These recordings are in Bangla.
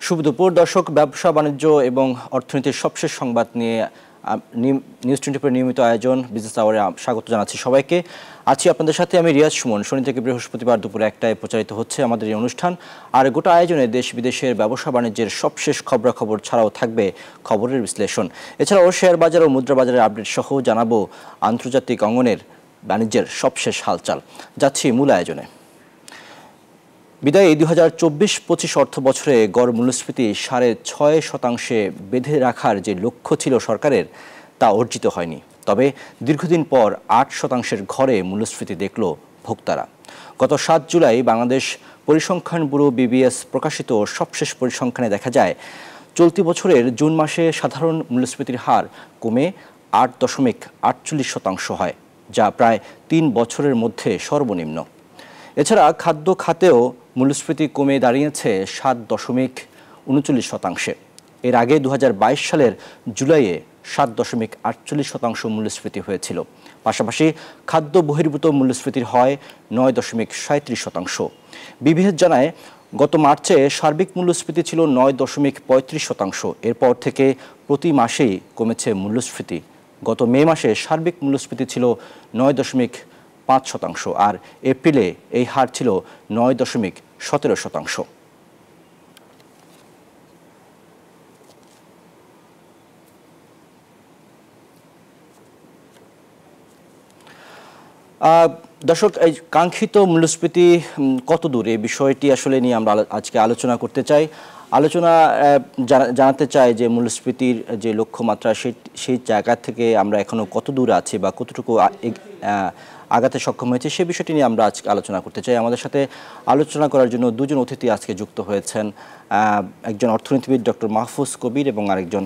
শুভ দুপুর দর্শক। ব্যবসা বাণিজ্য এবং অর্থনীতির সবশেষ সংবাদ নিয়ে নিউজ 24 নিয়মিত আয়োজন বিজনেস আওয়ারে স্বাগত জানাচ্ছি সবাইকে। আছি আপনাদের সাথে আমি রিয়াজ সুমন। শনি থেকে বৃহস্পতিবার দুপুর 1টায় প্রচারিত হচ্ছে আমাদের এই অনুষ্ঠান। আর গোটা আয়োজনে দেশ বিদেশের ব্যবসা বাণিজ্যের সবশেষ খবরাখবর ছাড়াও থাকবে খবরের বিশ্লেষণ। এছাড়াও শেয়ার বাজার ও মুদ্রা বাজারের আপডেট সহ জানাবো আন্তর্জাতিক অঙ্গনের বাণিজ্যের সবশেষ হালচাল। যাচ্ছি মূল আয়োজনে। বিদায়ী 2024-25 অর্থ বছরে গড় মূল্যস্ফীতি 6.5% বেঁধে রাখার যে লক্ষ্য ছিল সরকারের, তা অর্জিত হয়নি। তবে দীর্ঘদিন পর 8% ঘরে মূল্যস্ফীতি দেখল ভোক্তারা। গত 7 জুলাই বাংলাদেশ পরিসংখ্যান ব্যুরো BBS প্রকাশিত সবশেষ পরিসংখ্যানে দেখা যায়, চলতি বছরের জুন মাসে সাধারণ মূল্যস্ফীতির হার কমে 8.48% হয়, যা প্রায় 3 বছরের মধ্যে সর্বনিম্ন। এছাড়া খাদ্য খাতেও মূল্যস্ফীতি কমে দাঁড়িয়েছে 7.39%। এর আগে 2022 সালের জুলাইয়ে 7.48% মূল্যস্ফীতি হয়েছিল। পাশাপাশি খাদ্য বহির্ভূত মূল্যস্ফীতির হয় 9.37%। BBS জানায়, গত মার্চে সার্বিক মূল্যস্ফীতি ছিল 9.35%। এরপর থেকে প্রতি মাসেই কমেছে মূল্যস্ফীতি। গত মে মাসে সার্বিক মূল্যস্ফীতি ছিল 9.5%, আর এপ্রিলে এই হার ছিল 9.17%। দর্শক, এই কাঙ্ক্ষিত মূল্যস্ফীতি কত দূর, এই বিষয়টি আসলে নিয়ে আমরা আজকে আলোচনা করতে চাই। জানাতে চাই যে মূল্যস্ফীতির যে লক্ষ্যমাত্রা সেই জায়গা থেকে আমরা এখনো কত দূর আছি বা কতটুকু আগাতে সক্ষম হয়েছে, সে বিষয়টি নিয়ে আমরা আজকে আলোচনা করতে চাই। আমাদের সাথে আলোচনা করার জন্য দুজন অতিথি আজকে যুক্ত হয়েছেন। একজন অর্থনীতিবিদ ডক্টর মাহফুজ কবির এবং আরেকজন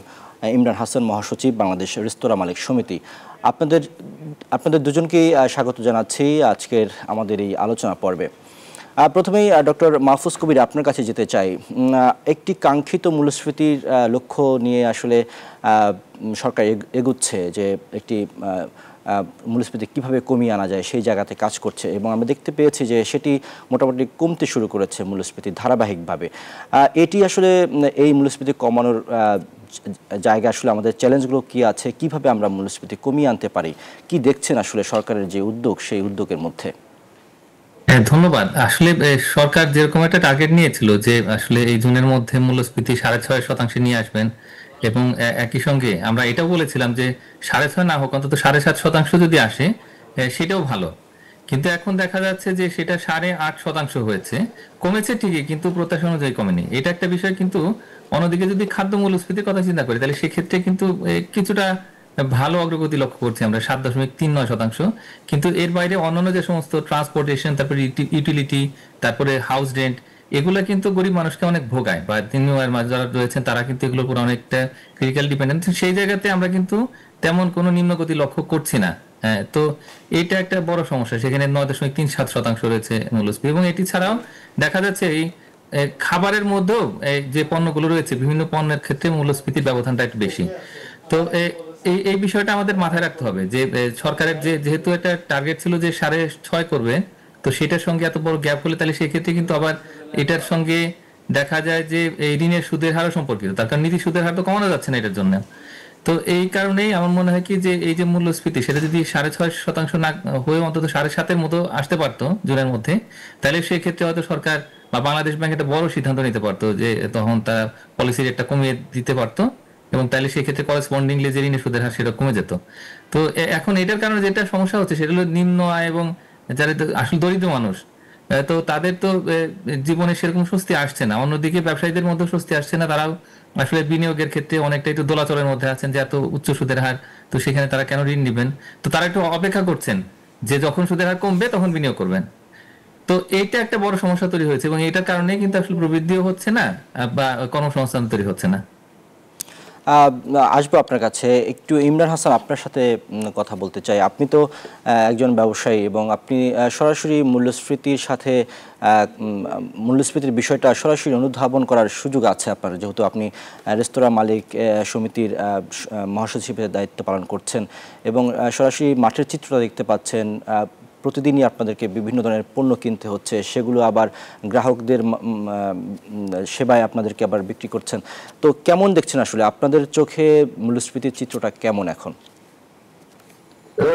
ইমরান হাসান, মহাসচিব বাংলাদেশ রেস্তোরাঁ মালিক সমিতি। আপনাদের দুজনকেই স্বাগত জানাচ্ছি আজকের আমাদের এই আলোচনা পর্বে। প্রথমেই ডক্টর মাহফুজ কবির, আপনার কাছে যেতে চাই। একটি কাঙ্ক্ষিত মূল্যস্ফীতির লক্ষ্য নিয়ে আসলে সরকার এগুচ্ছে, যে একটি মূল্যস্ফীতি কীভাবে কমিয়ে আনা যায় সেই জায়গাতে কাজ করছে, এবং আমরা দেখতে পেয়েছি যে সেটি মোটামুটি কমতে শুরু করেছে মূল্যস্ফীতি ধারাবাহিকভাবে। এটি আসলে এই মূল্যস্ফীতি কমানোর জায়গা আসলে আমাদের চ্যালেঞ্জগুলো কি আছে, কিভাবে আমরা মূল্যস্ফীতি কমিয়ে আনতে পারি, কি দেখছেন আসলে সরকারের যে উদ্যোগ সেই উদ্যোগের মধ্যে? ধন্যবাদ। আসলে সরকার যেরকম একটা টার্গেট নিয়েছিল যে আসলে এই জুনের মধ্যে মূল্যস্ফীতি 6.5% নিয়ে আসবেন, এবং একই সঙ্গে আমরা এটাও বলেছিলাম যে 6.5 না হোক, অন্তত 7.5% যদি আসে সেটাও ভালো। কিন্তু এখন দেখা যাচ্ছে যে সেটা 8.5% হয়েছে। কমেছে ঠিকই, কিন্তু প্রত্যাশা অনুযায়ী কমেনি। এটা একটা বিষয়। কিন্তু অন্যদিকে যদি খাদ্য মূল্যস্ফীতির কথা চিন্তা করি, তাহলে সেক্ষেত্রে কিন্তু কিছুটা ভালো অগ্রগতি লক্ষ্য করছি আমরা, 7.39%। কিন্তু এর বাইরে অন্যান্য যে সমস্ত ট্রান্সপোর্টেশন, তারপরে ইউটিলিটি, তারপরে হাউস রেন্ট, এগুলো কিন্তু গরিব মানুষকে অনেক ভোগায়, বা যারা রয়েছেন তারা কিন্তু এগুলোর উপর অনেকটা ক্রিটিক্যাল ডিপেন্ডেন্ট। সেই জায়গাতে আমরা কিন্তু তেমন কোনো নিম্নগতি লক্ষ্য করছি না। হ্যাঁ, তো এটা একটা বড় সমস্যা। সেখানে 9.37% রয়েছে মূল্যস্ফীতি। এবং এটি ছাড়াও দেখা যাচ্ছে এই খাবারের মধ্যেও যে পণ্যগুলো রয়েছে, বিভিন্ন পণ্যের ক্ষেত্রে মূল্যস্ফীতির ব্যবধানটা একটু বেশি। তো এই বিষয়টা আমাদের মাথায় রাখতে হবে যে সরকারের যেহেতু একটা টার্গেট ছিল যে 6.5 করবে, তো সেটার সঙ্গে এত বড় গ্যাপ হলে তাহলে সেক্ষেত্রে কিন্তু আবার এটার সঙ্গে দেখা যায় যে এই ঋণের সুদের হারও সম্পর্কিত। তার কারণ নীতি সুদের হার তো কমানো যাচ্ছে না এটার জন্য। তো এই কারণেই আমার মনে হয় কি যে এই যে মূল্যস্ফীতি, সেটা যদি 6.5% না হয়ে অন্তত 7.5-এর মতো আসতে পারতো জুনের মধ্যে, তাহলে সেক্ষেত্রে হয়তো সরকার বা বাংলাদেশ ব্যাংক একটা বড় সিদ্ধান্ত নিতে পারতো, যে তখন তারা পলিসি রেটটা কমিয়ে দিতে পারতো, এবং তাহলে সেক্ষেত্রে করেসপন্ডিংলি যে ঋণের সুদের হার সেটা কমে যেত। তো এখন এটার কারণে যেটা সমস্যা হচ্ছে সেটা হলো নিম্ন আয় এবং যারা আসলে দরিদ্র মানুষ, তো তাদের তো জীবনে সেরকম স্বস্তি আসছে না। অন্যদিকে ব্যবসায়ীদের মধ্যে স্বস্তি আসছে না। তারাও আসলে বিনিয়োগের ক্ষেত্রে অনেকটা একটু দোলাচলের মধ্যে আছেন, যে এত উচ্চ সুদের হার, তো সেখানে তারা কেন ঋণ নেবেন। তো তারা একটু অপেক্ষা করছেন যে যখন সুদের হার কমবে তখন বিনিয়োগ করবেন। তো এইটা একটা বড় সমস্যা তৈরি হয়েছে, এবং এটার কারণে কিন্তু আসলে প্রবৃদ্ধিও হচ্ছে না বা কর্মসংস্থান তৈরি হচ্ছে না। আসবো আপনার কাছে একটু। ইমরান হাসান, আপনার সাথে কথা বলতে চাই। আপনি তো একজন ব্যবসায়ী, এবং আপনি সরাসরি মূল্যস্ফীতির সাথে মূল্যস্ফীতির বিষয়টা সরাসরি অনুধাবন করার সুযোগ আছে আপনার, যেহেতু আপনি রেস্তোরাঁ মালিক সমিতির মহাসচিবের দায়িত্ব পালন করছেন এবং সরাসরি মাঠের চিত্রটা দেখতে পাচ্ছেন। প্রতিদিনই আপনাদেরকে বিভিন্ন ধরনের পণ্য কিনতে হচ্ছে, সেগুলো আবার গ্রাহকদের সেবায় আপনাদেরকে আবার বিক্রি করছেন। তো কেমন দেখছেন আসলে আপনাদের চোখে মূল্যস্ফীতির চিত্রটা কেমন এখন?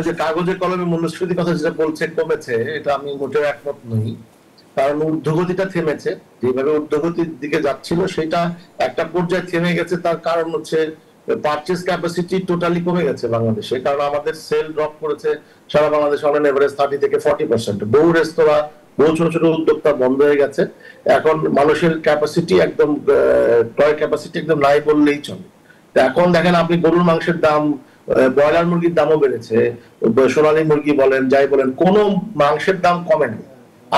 যে কাগজে কলমে মূল্যস্ফীতির কথা যেটা বলছে কমেছে, এটা আমি মোটেও একমত নই। কারণ ঊর্ধ্বগতিটা থেমেছে, যেভাবে ঊর্ধ্বগতির দিকে যাচ্ছিল সেটা একটা পর্যায়ে থেমে গেছে। তার কারণ হচ্ছে পারচেজ ক্যাপাসিটি টোটালি কমে গেছে বাংলাদেশে। কারণ আমাদের সেল ড্রপ করেছে সারা বাংলাদেশে অন এভারেজ 30 থেকে 40%। বহু রেস্তোরাঁ, বহু ছোট ছোট উদ্যোক্তা বন্ধ হয়ে গেছে। এখন মানুষের ক্যাপাসিটি একদম, ক্রয় ক্যাপাসিটি একদম নাই বললেই চলে। এখন দেখেন আপনি গরুর মাংসের দাম, ব্রয়লার মুরগির দামও বেড়েছে, সোনালী মুরগি বলেন, যাই বলেন, কোনো মাংসের দাম কমে নাই।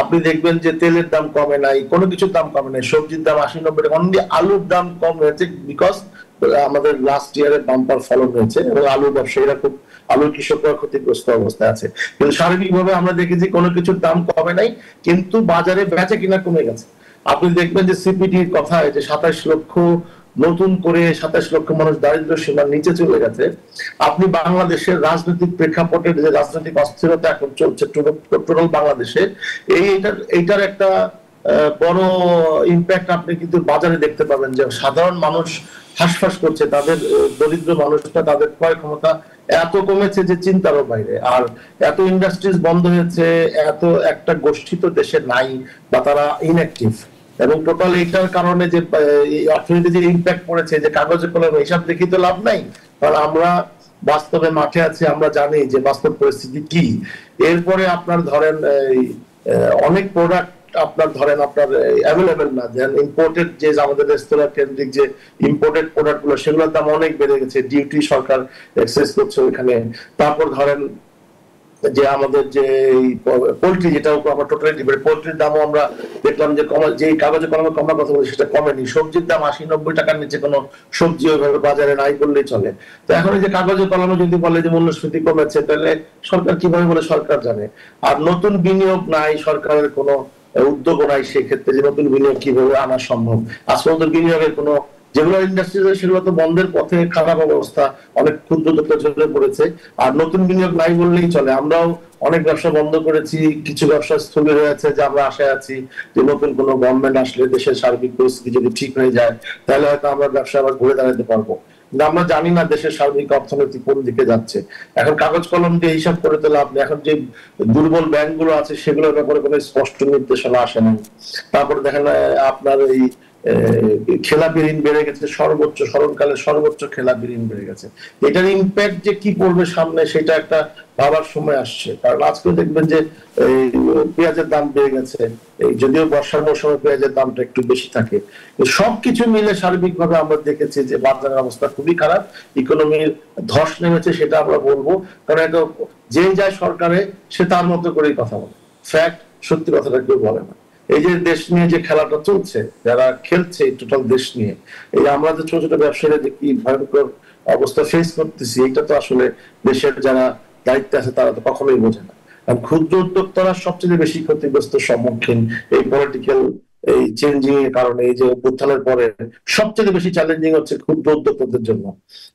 আপনি দেখবেন যে তেলের দাম কমে নাই, কোনো কিছুর দাম কমে নাই, সবজির দাম 80-90 টাকা, অনলি আলুর দাম কম হয়েছে বিকজ আমাদের লাস্ট ইয়ারে বাম্পার ফলন হয়েছে এবং আলুর ব্যবসায়ীরা খুব, আলুর কৃষকরা ক্ষতিগ্রস্ত অবস্থায় আছে। কিন্তু সার্বিকভাবে আমরা দেখেছি কোনো কিছুর দাম কমে নাই, কিন্তু বাজারে বেচা কিনা কমে গেছে। আপনি দেখবেন যে সিপিডির কথায় যে 27 লক্ষ নতুন করে 27 লক্ষ মানুষ দারিদ্র সীমার নিচে চলে গেছে। আপনি বাংলাদেশের রাজনৈতিক প্রেক্ষাপটে যে রাজনৈতিক অস্থিরতা এখন চলছে টোটাল বাংলাদেশে, এইটার একটা বড় ইম্প্যাক্ট আপনি কিন্তু বাজারে দেখতে পাবেন, যে সাধারণ মানুষ হাঁসফাঁস করছে, তাদের দরিদ্র মানুষটা, তাদের ক্রয় ক্ষমতা এত কমেছে যে চিন্তারও বাইরে। আর এত ইন্ডাস্ট্রিজ বন্ধ হয়েছে, এত একটা গোষ্ঠী তো দেশে নাই বা তারা ইনঅ্যাক্টিভ। এবং টোটাল এইটার কারণে যে অর্থনীতি যে ইম্প্যাক্ট পড়েছে, যে কাগজে কলমে হিসাব দেখি তো লাভ নাই, কারণ আমরা বাস্তবে মাঠে আছি, আমরা জানি যে বাস্তব পরিস্থিতি কি। এরপরে আপনার ধরেন অনেক প্রোডাক্ট আপনার ধরেন আপনার অ্যাভেলেবেল না, দেন ইম্পোর্টেড যে আমাদের রেস্তোরাঁ কেন্দ্রিক যে ইম্পোর্টেড প্রোডাক্ট গুলো, সেগুলোর দাম অনেক বেড়ে গেছে, ডিউটি সরকার এক্সেস করছে ওইখানে। তারপর ধরেন যে আমাদের যে পোল্ট্রি, যেটা আমরা টোটালি ডিপেন্ড, পোল্ট্রির দামও আমরা দেখলাম যে যে কাগজে কলমে কমার কথা বলছি সেটা কমেনি। সবজির দাম 80-90 টাকার নিচে কোনো সবজি ওইভাবে বাজারে নাই বললেই চলে। তো এখন এই যে কাগজে কলমে যদি বলে যে মূল্যস্ফীতি কমেছে, তাহলে সরকার কিভাবে বলে সরকার জানে। আর নতুন বিনিয়োগ নাই, সরকারের কোনো উদ্যোগ নাই, সেক্ষেত্রে যে নতুন বিনিয়োগ কিভাবে আনা সম্ভব। আজ পর্যন্ত বিনিয়োগের কোনো, যেগুলো ইন্ডাস্ট্রি সেগুলো তো বন্ধের পথে, খারাপ অবস্থা, অনেক ক্ষুদ্র উদ্যোক্তা ঝরে পড়েছে। আর নতুন বিনিয়োগ নাই বললেই চলে। আমরাও অনেক ব্যবসা বন্ধ করেছি, কিছু ব্যবসা স্থবির হয়েছে, যে আমরা আশায় আছি যে নতুন কোনো গভর্নমেন্ট আসলে দেশের সার্বিক পরিস্থিতি যদি ঠিক হয়ে যায়, তাহলে হয়তো আমরা ব্যবসা আবার ঘুরে দাঁড়াতে পারবো। কিন্তু আমরা জানি না দেশের সার্বিক অর্থনীতি কোন দিকে যাচ্ছে। এখন কাগজ কলম দিয়ে হিসাব করে তো লাভ নেই। এখন যে দুর্বল ব্যাংক গুলো আছে সেগুলোর ব্যাপারে কোনো স্পষ্ট নির্দেশনা আসে না। তারপরে দেখেন আপনার এই খেলাপি ঋণ বেড়ে গেছে, সর্বোচ্চ স্মরণকালে সর্বোচ্চ খেলাপি ঋণ বেড়ে গেছে। এটার ইম্প্যাক্ট যে কি পড়বে সামনে, সেটা একটা ভাবার সময় আসছে। কারণ আজকে দেখবেন যে পেঁয়াজের দাম বেড়ে গেছে, যদিও বর্ষার মৌসুমে পেঁয়াজের দামটা একটু বেশি থাকে। সবকিছু মিলে সার্বিকভাবে আমরা দেখেছি যে বাজারের অবস্থা খুবই খারাপ, ইকোনমির ধস নেমেছে, সেটা আমরা বলবো। কারণ এটা যে যায় সরকারে সে তার মতো করেই কথা বলে, ফ্যাক্ট, সত্যি কথাটা কেউ বলে না। এই যে দেশ নিয়ে যে খেলাটা চলছে, যারা খেলছে টোটাল দেশ নিয়ে, এই আমরা যে ছোট ছোট ব্যবসায়ীরা যে কি ভয়ঙ্কর অবস্থা ফেস করতেছি, এটা তো আসলে দেশের যারা দায়িত্বে আছে তারা তো কখনোই বোঝে না। কারণ ক্ষুদ্র উদ্যোক্তারা সবচেয়ে বেশি ক্ষতিগ্রস্ত সম্মুখীন এই পলিটিক্যাল এই চেঞ্জিং এর কারণে। এই যে অভ্যুত্থানের পরে সবচেয়ে বেশি চ্যালেঞ্জিং হচ্ছে ক্ষুদ্র উদ্যোক্তাদের জন্য।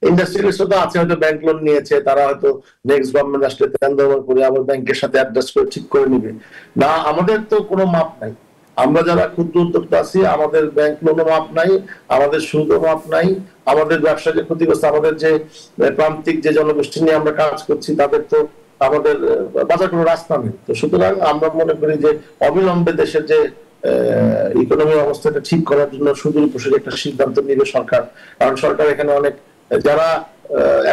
ইন্ডাস্ট্রিয়ালিস্টরা তো আছে, হয়তো ব্যাংক লোন নিয়েছে, তারা হয়তো নেক্সট গভর্নমেন্ট আসলে ধ্যান দেওয়ার করে আবার ব্যাংকের সাথে অ্যাডজাস্ট করে ঠিক করে নিবে না। আমাদের তো কোনো মাপ নাই। আমরা যারা ক্ষুদ্র উদ্যোক্তা আছি, আমাদের ব্যাংক লোনও মাপ নাই, আমাদের সুদও মাপ নাই, আমাদের ব্যবসা যে ক্ষতিগ্রস্ত, আমাদের যে প্রান্তিক যে জনগোষ্ঠী নিয়ে আমরা কাজ করছি, তাদের তো আমাদের বাজার কোনো রাস্তা নেই। তো সুতরাং আমরা মনে করি যে অবিলম্বে দেশের যে ইকোনমি অবস্থাটা ঠিক করার জন্য সুদূর প্রসারী একটা সিদ্ধান্ত নিবে সরকার। কারণ সরকার এখানে অনেক, যারা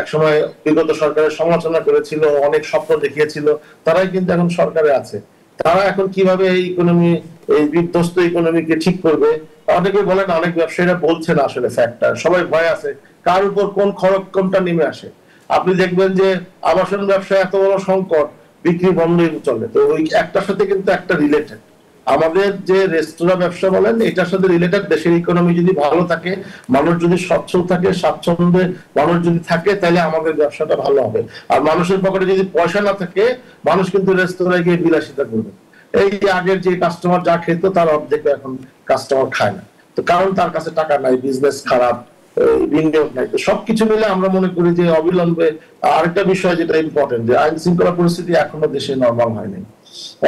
একসময় বিগত সরকারের সমালোচনা করেছিল, অনেক স্বপ্ন দেখিয়েছিল, তারাই কিন্তু এখন সরকারে আছে। তারা এখন কিভাবে এই ইকোনমি, এই বিধ্বস্ত ইকোনমিকে ঠিক করবে, অনেকে বলেন, অনেক ব্যবসায়ীরা বলছেন আসলে ফ্যাক্টটা, সবাই ভয় আছে কার উপর কোন খরচ কোনটা নেমে আসে। আপনি দেখবেন যে আবাসন ব্যবসায় এত বড় সংকট, বিক্রি বন্ধই চলে। তো ওই একটার সাথে কিন্তু একটা রিলেটেড। আমাদের যে রেস্তোরাঁ ব্যবসা বলেন, এটার সাথে রিলেটেড। দেশের ইকোনমি যদি ভালো থাকে, মানুষ যদি সচ্ছল থাকে, স্বাচ্ছন্দ্যে মানুষ যদি থাকে, তাহলে আমাদের ব্যবসাটা ভালো হবে। আর মানুষের পকেটে যদি পয়সা না থাকে, মানুষ কিন্তু রেস্তোরাঁয় গিয়ে বিলাসিতা করবে। এই যে আগের যে কাস্টমার যা খেত, তার অর্ধেক এখন কাস্টমার খায় না। তো কারণ তার কাছে টাকা নাই, বিজনেস খারাপ, বিনিয়োগ নাই। তো সবকিছু মিলে আমরা মনে করি যে অবিলম্বে আরেকটা বিষয় যেটা ইম্পর্টেন্ট, যে আইন শৃঙ্খলা পরিস্থিতি এখনো দেশে নরমাল হয়নি।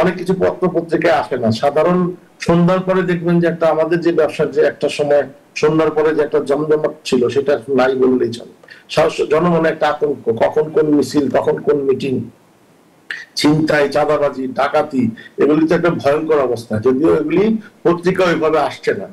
অনেক কিছু পত্র পত্রিকায় আসে না। সাধারণ সন্ধ্যার পরে দেখবেন যে একটা আমাদের যে ব্যবসার যে একটা সময় সন্ধ্যার পরে যে একটা জমজমাট ছিল, সেটা নাই বললেই চলে। জনমনে একটা আতঙ্ক, কখন কোন মিছিল, কখন কোন মিটিং, ছিনতাই, চাঁদাবাজি, ডাকাতি, এগুলি তো একটা ভয়ঙ্কর অবস্থা। যদিও এগুলি পত্রিকা ওইভাবে আসছে না।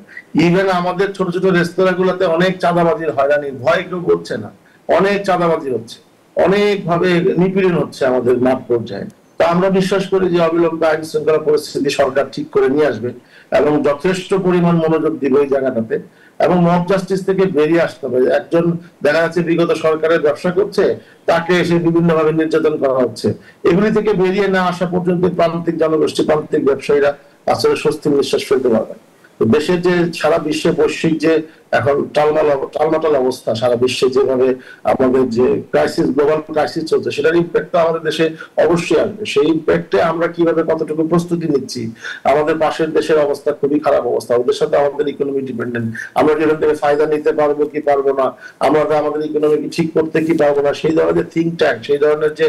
ইভেন আমাদের ছোট ছোট রেস্তোরাঁ গুলাতে অনেক চাঁদাবাজির হয়রানির ভয় কেউ করছে না। অনেক চাঁদাবাজি হচ্ছে, অনেক ভাবে নিপীড়ন হচ্ছে আমাদের মাঠ পর্যায়ে। তা আমরা বিশ্বাস করি যে অবিলম্বে আইন শৃঙ্খলা পরিস্থিতি সরকার ঠিক করে নিয়ে আসবে এবং যথেষ্ট পরিমাণ মনোযোগ দিবে এই জায়গাটাতে, এবং মব জাস্টিস থেকে বেরিয়ে আসতে হবে। একজন দেখা যাচ্ছে বিগত সরকারের ব্যবসা করছে, তাকে এসে বিভিন্ন ভাবে নির্যাতন করা হচ্ছে, এগুলি থেকে বেরিয়ে না আসা পর্যন্ত প্রান্তিক জনগোষ্ঠী, প্রান্তিক ব্যবসায়ীরা আসলে স্বস্তির নিঃশ্বাস ফেলতে পারবে। দেশের যে সারা বিশ্বে বৈশ্বিক যে এখন টালমাটাল অবস্থা, সারা বিশ্বে যেভাবে আমাদের যে ক্রাইসিস, গ্লোবাল ক্রাইসিস চলছে, সেটার ইম্প্যাক্ট আমাদের দেশে অবশ্যই আসবে। সেই ইম্প্যাক্টে আমরা কিভাবে কতটুকু প্রস্তুতি নিচ্ছি। আমাদের পাশের দেশের অবস্থা খুবই খারাপ অবস্থা, ওদের সাথে আমাদের ইকোনমি ডিপেন্ডেন্ট। আমরা যেখান থেকে ফায়দা নিতে পারবো কি পারবো না, আমরা আমাদের ইকোনমিকে ঠিক করতে কি পারবো না, সেই ধরনের থিঙ্ক ট্যাঙ্ক, সেই ধরনের যে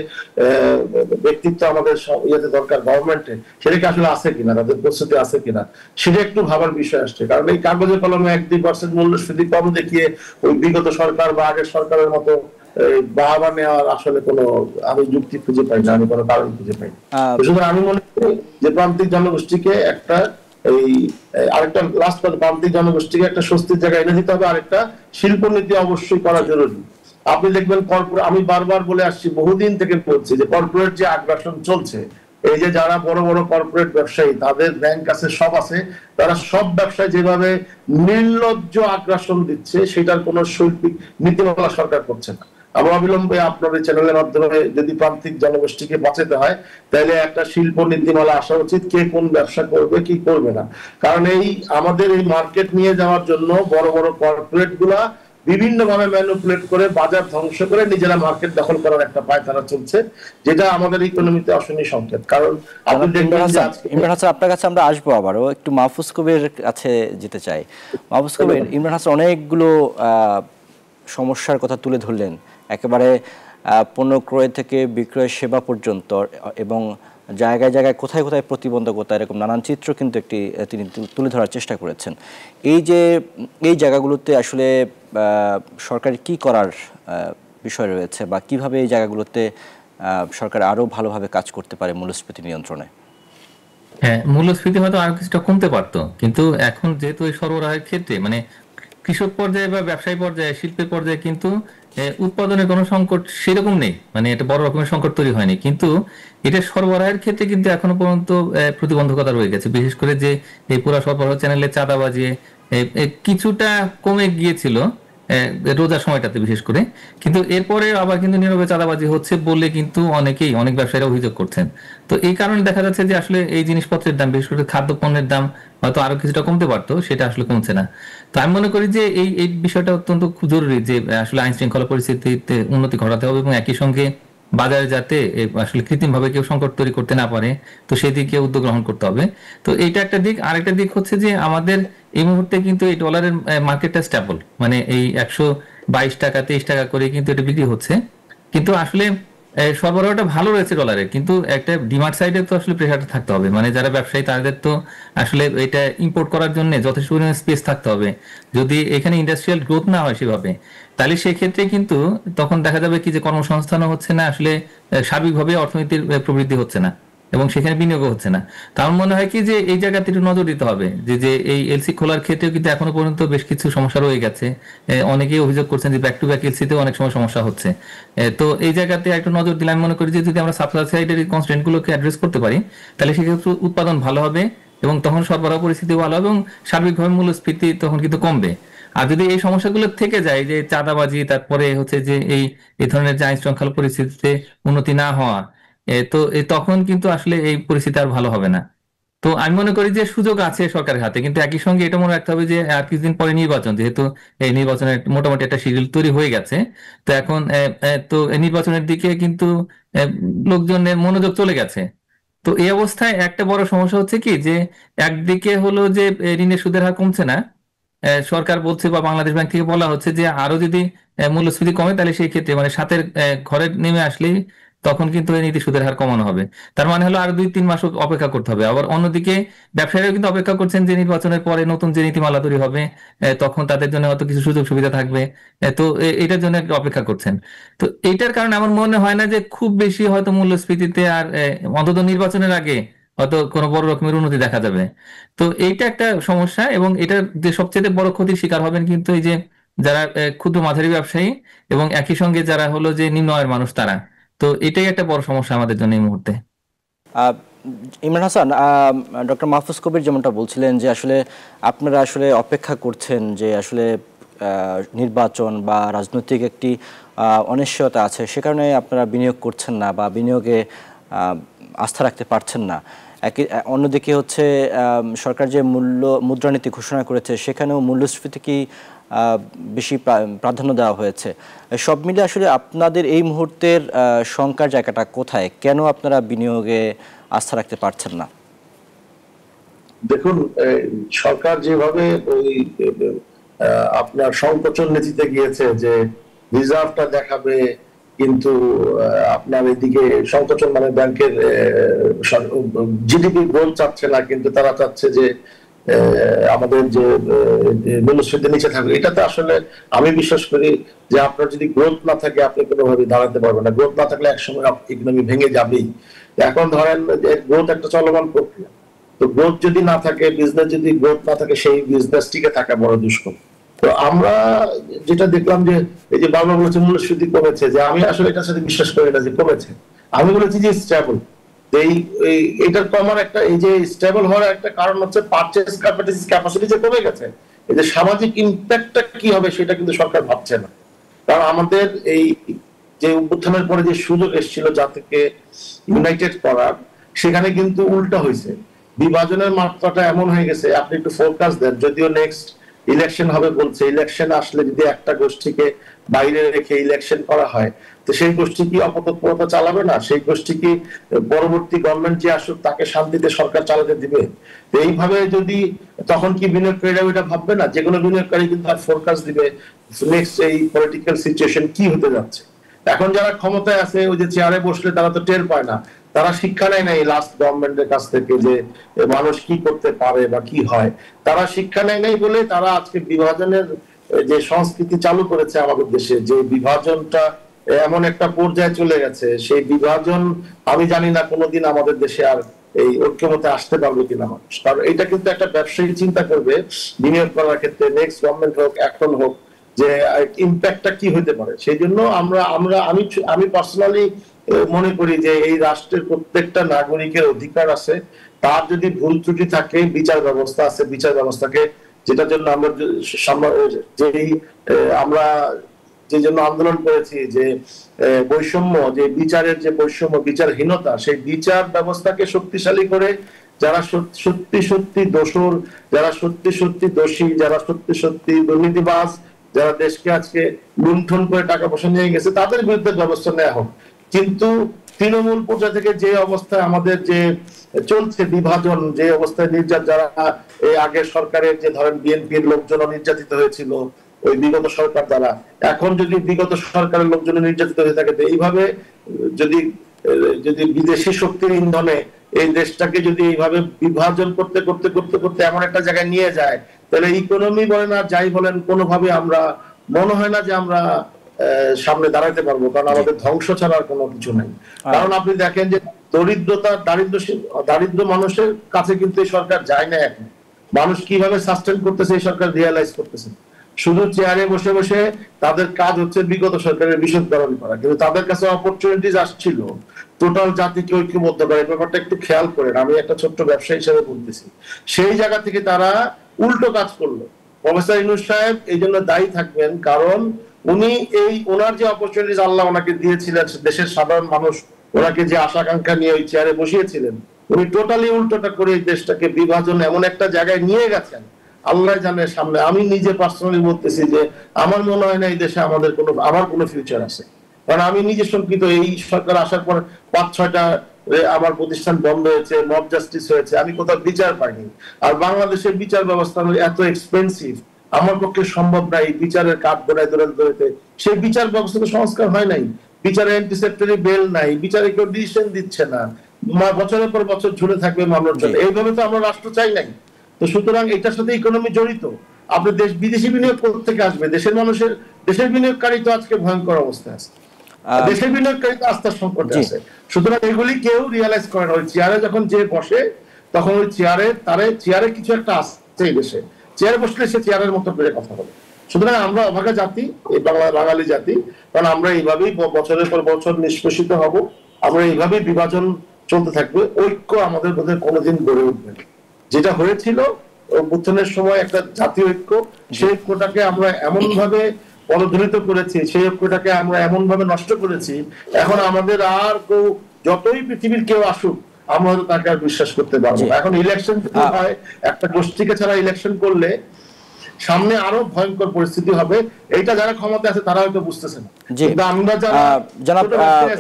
ব্যক্তিত্ব আমাদের ইয়েতে দরকার গভর্নমেন্টে, সেটা কি আসলে আছে কিনা, তাদের প্রস্তুতি আছে কিনা, সেটা একটু ভাবার বিষয় আসছে। কারণ এই কাগজে কলমে 1-2% মূল্যস্ফীতি কম দেখিয়ে ওই বিগত সরকার বা আগের সরকারের মতো বাহাবা নেওয়ার আসলে কোনো আমি যুক্তি খুঁজে পাই না, আমি কোনো কারণ খুঁজে পাই না। সুতরাং আমি মনে করি যে প্রান্তিক জনগোষ্ঠীকে একটা এই আরেকটা লাস্ট প্রান্তিক জনগোষ্ঠীকে একটা স্বস্তির জায়গায় এনে দিতে হবে। আরেকটা শিল্পনীতি অবশ্যই করা জরুরি। আপনি দেখবেন কর্পোরেট, আমি বারবার বলে আসছি, বহুদিন থেকে বলছি যে কর্পোরেট যে আগ্রাসন চলছে, এই যে যারা বড় বড় কর্পোরেট ব্যবসায়ী, তাদের ব্যাংক আছে, সব আছে, তারা সব ব্যবসায় যেভাবে নির্লজ্জ আগ্রাসন দিচ্ছে, সেটার কোন শৈল্পিক নীতিমালা সরকার করছে না। আমরা অবিলম্বে আপনার এই চ্যানেলের মাধ্যমে যদি প্রান্তিক জনগোষ্ঠীকে বাঁচাতে হয়, তাহলে একটা শিল্প নীতিমালা আসা উচিত, কে কোন ব্যবসা করবে কি করবে না। কারণ এই আমাদের এই মার্কেট নিয়ে যাওয়ার জন্য বড় বড় কর্পোরেট গুলা বিভিন্ন ভাবে ম্যানিপুলেট করে, বাজার ধ্বংস করে নিজেরা মার্কেট দখল করার একটা পায়তারা চলছে, যেটা আমাদের ইকোনমিতে অশনি সংকেত। কারণ আপনি দেখবেন যে ইমরান হাসান, আপনার কাছে আমরা আসবো, আবারও একটু মাহফুজ কবির কাছে যেতে চাই। মাহফুজ কবির, ইমরান হাসান অনেকগুলো সমস্যার কথা তুলে ধরলেন, একেবারে পণ্য ক্রয় থেকে বিক্রয় সেবা পর্যন্ত, এবং জায়গায় জায়গায় কোথায় কোথায় প্রতিবন্ধকতা, এরকম নানান চিত্র কিন্তু তিনি তুলে ধরার চেষ্টা করেছেন। এই জায়গাগুলোতে আসলে সরকার কি করার বিষয় রয়েছে, বা কিভাবে এই জায়গাগুলোতে সরকার আরো ভালোভাবে কাজ করতে পারে মূল্যস্ফীতি নিয়ন্ত্রণে? হ্যাঁ, মূল্যস্ফীতি হয়তো আরো কিছুটা কমতে পারতো, কিন্তু এখন যেহেতু এই সরবরাহের ক্ষেত্রে মানে কৃষক পর্যায়ে বা ব্যবসায়ী পর্যায়ে, শিল্পের পর্যায়ে কিন্তু উৎপাদনের কোনো সংকট সেরকম নেই, মানে এটা বড় রকমের সংকট তৈরি হয়নি, কিন্তু এটা সরবরাহের ক্ষেত্রে কিন্তু এখনো পর্যন্ত প্রতিবন্ধকতা রয়ে গেছে। বিশেষ করে যে এই পুরা সরবরাহ চ্যানেলে চাঁদাবাজি কিছুটা কমে গিয়েছিল রোজার সময়টাতে বিশেষ করে, কিন্তু এরপরে আবার কিন্তু নীরবে চাঁদাবাজি হচ্ছে বলে কিন্তু অনেক ব্যবসায়ীরা অভিযোগ করছেন। তো এই কারণে দেখা যাচ্ছে যে আসলে এই জিনিসপত্রের দাম, বিশেষ করে খাদ্য পণ্যের দাম হয়তো আরো কিছুটা কমতে পারতো, সেটা আসলে কমছে না। তো আমি মনে করি যে এই বিষয়টা অত্যন্ত জরুরি যে আসলে আইন শৃঙ্খলা পরিস্থিতিতে উন্নতি ঘটাতে হবে, এবং একই সঙ্গে বাজারে যাতে আসলে কৃত্রিম ভাবে কেউ সংকট তৈরি করতে না পারে, তো সেদিকে উদ্যোগ গ্রহণ করতে হবে। তো এইটা একটা দিক। আরেকটা দিক হচ্ছে যে আমাদের এই মুহূর্তে কিন্তু এই ডলারের মার্কেটটা স্টেবল, মানে এই 122 টাকা 23 টাকা করে কিন্তু এটা বিক্রি হচ্ছে, কিন্তু আসলে সরবরাহটা ভালো রয়েছে ডলারের, কিন্তু একটা ডিমান্ড সাইডে তো আসলে প্রেশারটা থাকতে হবে। মানে যারা ব্যবসায়ী তাদের তো আসলে এটা ইম্পোর্ট করার জন্য যথেষ্ট পরিমাণে স্পেস থাকতে হবে। যদি এখানে ইন্ডাস্ট্রিয়াল গ্রোথ না হয় সেভাবে, তাহলে সেক্ষেত্রে কিন্তু তখন দেখা যাবে কি যে কর্মসংস্থানও হচ্ছে না, আসলে সার্বিকভাবে অর্থনীতির প্রবৃদ্ধি হচ্ছে না, এবং সেখানে বিনিয়োগ হচ্ছে না। তো আমার মনে হয় কি যে এই জায়গাতে একটু নজর দিতে হবে, যে এই এলসি খোলার ক্ষেত্রেও কিন্তু এখনো পর্যন্ত বেশ কিছু সমস্যা রয়ে গেছে। অনেকেই অভিযোগ করছেন যে ব্যাক টু ব্যাক এলসিতেও অনেক সময় সমস্যা হচ্ছে। তো এই জায়গাতে একটু নজর দিলে আমি মনে করি যে যদি আমরা সাপ্লাই সাইডের কনস্ট্রেন্ট গুলোকে অ্যাড্রেস করতে পারি, তাহলে সেক্ষেত্রে উৎপাদন ভালো হবে, এবং তখন সরবরাহ পরিস্থিতি ভালো হবে, এবং সার্বিকভাবে মূল্যস্ফীতি তখন কিন্তু কমবে। আর যদি এই সমস্যাগুলো থেকে যায়, যে চাঁদাবাজি, তারপরে হচ্ছে যে এই ধরনের যে আইন শৃঙ্খলা পরিস্থিতিতে উন্নতি না হওয়া, তো তখন কিন্তু আসলে এই পরিস্থিতি আর ভালো হবে না। তো আমি মনে করি যে সুযোগ আছে সরকারের হাতে, কিন্তু একই সঙ্গে এটা মনে রাখতে হবে যে আর কিছুদিন পরে নির্বাচন, যেহেতু এই নির্বাচনের মোটামুটি একটা শিডিউল তৈরি হয়ে গেছে। তো এখন তো এই নির্বাচনের দিকে কিন্তু আহ, লোকজনের মনোযোগ চলে গেছে। তো এই অবস্থায় একটা বড় সমস্যা হচ্ছে কি যে একদিকে হলো যে ঋণের সুদের হার কমছে না, সরকার বলছে বা বাংলাদেশ ব্যাংক থেকে বলা হচ্ছে যে আরো যদি মূল্যস্ফীতি কমে তাহলে সেই ক্ষেত্রে মানে সাতের ঘরে নেমে আসলেই তখন কিন্তু এই নীতি সুদের হার কমানো হবে। তার মানে হলো আরো 2-3 মাস অপেক্ষা করতে হবে। আবার অন্যদিকে ব্যবসায়ীরা কিন্তু অপেক্ষা করছেন যে নির্বাচনের পরে নতুন যে নীতিমালা তৈরি হবে তখন তাদের জন্য হয়তো কিছু সুযোগ সুবিধা থাকবে। তো এটার জন্য একটু অপেক্ষা করছেন। তো এইটার কারণে আমার মনে হয় না যে খুব বেশি হয়তো মূল্যস্ফীতিতে আর অন্তত নির্বাচনের আগে হয়তো কোনো বড় রকমের উন্নতি দেখা যাবে। তো এইটা একটা সমস্যা, এবং এটার যে সবচেয়ে বড় ক্ষতির শিকার হবেন কিন্তু এই যে যারা ক্ষুদ্র মাঝারি ব্যবসায়ী এবং একই সঙ্গে যারা হলো যে নিম্ন আয়ের মানুষ তারা। তো এটাই একটা বড় সমস্যা আমাদের জন্য এই মুহূর্তে। আহ, ইমরান হাসান, ডক্টর মাহফুজ কবির যেমনটা বলছিলেন যে আসলে আপনারা আসলে অপেক্ষা করছেন যে আসলে নির্বাচন বা রাজনৈতিক একটি অনিশ্চয়তা আছে, সে কারণে আপনারা বিনিয়োগ করছেন না বা বিনিয়োগে আস্থা রাখতে পারছেন না। অন্যদিকে হচ্ছে সরকার যে মুদ্রানীতি ঘোষণা করেছে সেখানেও মূল্যস্ফীতি কি বেশি প্রাধান্য দেওয়া হয়েছে। সব মিলে আসলে আপনাদের এই মুহূর্তের শঙ্কার জায়গাটা কোথায়? কেন আপনারা বিনিয়োগে আস্থা রাখতে পারছেন না? দেখুন, সরকার যেভাবে ওই আপনার সংকোচন নীতিতে গিয়েছে যে রিজার্ভটা দেখাবে, কিন্তু আপনার এদিকে সংকোচন মানে ব্যাংকের জিডিপি গ্রোথ চাচ্ছে না, কিন্তু তারা চাচ্ছে যে আমাদের যে মূল্যস্ফীতি নিচে থাকবে। এটাতে আসলে আমি বিশ্বাস করি যে আপনার যদি গ্রোথ না থাকে আপনি কোনোভাবে দাঁড়াতে পারবেন না। গ্রোথ না থাকলে একসময় ইকোনমি ভেঙে যাবেই। এখন ধরেন যে গ্রোথ একটা চলমান প্রক্রিয়া, তো গ্রোথ যদি না থাকে, বিজনেস যদি গ্রোথ না থাকে, সেই বিজনেস টিকে থাকা বড় দুষ্কর। তো আমরা যেটা দেখলাম যে এই যে বাবা বলেছে মূল্যস্ফীতি কমেছে, যে আমি আসলে এটার সাথে বিশ্বাস করি না যে কমেছে। আমি বলেছি যে স্টেবল। এই এটার কমার একটা, এই যে স্টেবল হওয়ার একটা কারণ হচ্ছে পারচেজ ক্যাপাসিটি যে কমে গেছে। এই যে সামাজিক ইম্প্যাক্টটা কি হবে সেটা কিন্তু সরকার ভাবছে না। কারণ আমাদের এই যে অভ্যুত্থানের পরে যে সুযোগ এসেছিল জাতিকে ইউনাইটেড করার, সেখানে কিন্তু উল্টা হয়েছে। বিভাজনের মাত্রাটা এমন হয়ে গেছে, আপনি একটু ফোকাস দেন, যদিও নেক্সট ইলেকশন হবে বলছে, ইলেকশন আসলে যদি একটা গোষ্ঠীকে বাইরে রেখে ইলেকশন করা হয়, তো সেই গোষ্ঠী কি অপতৎপরতা চালাবে না? সেই গোষ্ঠী কি পরবর্তী গভর্নমেন্ট যে আসুক তাকে শান্তিতে সরকার চালাতে দিবে? এইভাবে যদি, তখন কি বিনিয়োগকারীরা ওইটা ভাববে না? যে কোনো বিনিয়োগকারী কিন্তু আর ফোরকাস দিবে নেক্সট এই পলিটিক্যাল সিচুয়েশন কি হতে যাচ্ছে। এখন যারা ক্ষমতায় আছে, ওই যে চেয়ারে বসলে তারা তো টের পায় না, তারা শিক্ষা নেয় না এই লাস্ট গভর্নমেন্টের কাছ থেকে যে মানুষ কি করতে পারে বা কি হয়। তারা শিক্ষা নেয় নাই বলে তারা আজকে বিভাজনের যে সংস্কৃতি চালু করেছে আমাদের দেশে, যে বিভাজনটা এমন একটা পর্যায়ে চলে গেছে, সেই বিভাজন আমি জানি না কোনোদিন আমাদের দেশে আর এই ঐক্যমতে আসতে পারবে কিনা মানুষ। কারণ এটা কিন্তু একটা ব্যবসায়ী চিন্তা করবে বিনিয়োগ করার ক্ষেত্রে, নেক্সট গভর্নমেন্ট হোক এখন হোক, যে ইম্প্যাক্টটা কি হতে পারে। সেই জন্য আমি পার্সোনালি মনে করি যে এই রাষ্ট্রের প্রত্যেকটা নাগরিকের অধিকার আছে। তার যদি ভুল ত্রুটি থাকে, বিচার ব্যবস্থা আছে, বিচার ব্যবস্থাকে, যেটার জন্য আমরা যেই আমরা যে জন্য আন্দোলন করেছি, যে বৈষম্য, যে বিচারের যে বৈষম্য, বিচারহীনতা, সেই বিচার ব্যবস্থাকে শক্তিশালী করে যারা সত্যি সত্যি দোষর, যারা সত্যি সত্যি দোষী, যারা সত্যি সত্যি দুর্নীতিবাজ, যারা দেশকে আজকে লুণ্ঠন করে টাকা পয়সা নিয়ে গেছে, তাদের বিরুদ্ধে ব্যবস্থা নেওয়া হোক। কিন্তু তৃণমূল পর্যায়ে থেকে যে অবস্থায় আমাদের যে চলছে বিভাজন, যে অবস্থায় যারা এই আগের সরকারের যে ধরেন বিএনপির লোকজন নির্যাতিত হয়েছিল ওই বিগত সরকার দ্বারা, এখন যদি বিগত সরকারের লোকজন নির্যাতিত হয়ে থাকে, তো এইভাবে যদি যদি বিদেশি শক্তির ইন্ধনে এই দেশটাকে যদি এইভাবে বিভাজন করতে করতে করতে করতে এমন একটা জায়গায় নিয়ে যায়, তাহলে ইকোনমি বলেন আর যাই বলেন, কোনোভাবে আমরা মনে হয় না যে আমরা সামনে দাঁড়াতে পারবো। কারণ আমাদের ধ্বংস ছাড়া আর কোনো কিছু নাই। কারণ আপনি দেখেন যে দারিদ্র মানুষের কাছে কিন্তু এই সরকার যায় না। এখন মানুষ কিভাবে সাস্টেন করতেছে এই সরকার রিয়েলাইজ করতেছে। শুধু চেয়ারে বসে বসে তাদের কাজ হচ্ছে বিগত সরকারের বিশদকরণ করা, কিন্তু তাদের কাছে অপরচুনিটিজ আসছিল টোটাল জাতিকে ঐক্যবদ্ধ করে। ব্যাপারটা একটু খেয়াল করেন, আমি একটা ছোট্ট ব্যবসায়ী হিসেবে বলতেছি। সেই জায়গা থেকে তারা উল্টো কাজ করলো। প্রফেসর ইউনূস সাহেব এই জন্য দায়ী থাকবেন, কারণ উনি এই ওনার যে অপরচুনিটিজ আল্লাহ ওনাকে দিয়েছিলেন, দেশের সাধারণ মানুষ ওনাকে যে আশা আকাঙ্ক্ষা নিয়ে ওই চেয়ারে বসিয়েছিলেন, উনি টোটালি উল্টোটা করে এই দেশটাকে বিভাজন এমন একটা জায়গায় নিয়ে গেছেন, আল্লাহ জানে সামনে। আমি নিজে পার্সোনালি বলতেছি যে আমার মনে হয় না এই দেশে আমার কোনো ফিউচার আছে। কারণ আমি নিজে শঙ্কিত, এই সরকার আসার পর 5-6টা আমার প্রতিষ্ঠান বন্ধ হয়েছে, মব জাস্টিস হয়েছে, আমি কোথাও বিচার পাইনি। আর বাংলাদেশের বিচার ব্যবস্থা এত এক্সপেন্সিভ আমার পক্ষে সম্ভব নাই বিচারের কাঠ গড়ায় দৌড়াতে। সেই বিচার ব্যবস্থা সংস্কার হয় নাই, বিচারে অ্যান্টিসেপ্টরি বেল নাই, বিচারে কেউ ডিসিশন দিচ্ছে না, বছরের পর বছর ঝুলে থাকবে মামলার জন্য। এইভাবে তো আমরা রাষ্ট্র চাই নাই। তো সুতরাং এটার সাথে ইকোনমি জড়িত। আপনি বিদেশি বিনিয়োগ থেকে আসবে, দেশের বিনিয়োগকারী তো আজকে ভয়ঙ্কর অবস্থায় আছে, দেশের বিনিয়োগকারী তো আস্থার সংকটে আছে। সুতরাং এগুলি কেউ রিয়ালাইজ করে না। ওই চেয়ারে যখন যে বসে তখন ওই চেয়ারে কিছু একটা আসছে এই দেশে, চেয়ারে বসলে সে চেয়ারের মতো করে কথা বলে। সুতরাং আমরা অভাগা জাতি, এই বাঙালি জাতি, কারণ আমরা এইভাবেই বছরের পর বছর নিষ্পেষিত হব, আমরা এইভাবেই বিভাজন চলতে থাকবে, ঐক্য আমাদের মধ্যে কোনোদিন গড়ে উঠবে না। যেটা হয়েছিল অভ্যুত্থানের সময় একটা জাতীয় ঐক্য, সেই ঐক্যটাকে আমরা এমন ভাবে পদধূলিত করেছি, সেই ঐক্যটাকে আমরা এমন ভাবে নষ্ট করেছি, এখন আমাদের আর কেউ যতই পৃথিবীর কেউ আসুক আমরা তাকে আর বিশ্বাস করতে পারবো না। এখন ইলেকশন হয়, একটা গোষ্ঠীকে ছাড়া ইলেকশন করলে সামনে আরো ভয়ঙ্কর পরিস্থিতি হবে। এইটা যারা ক্ষমতা আছে তারা হয়তো বুঝতেছে না। আমরা জনাব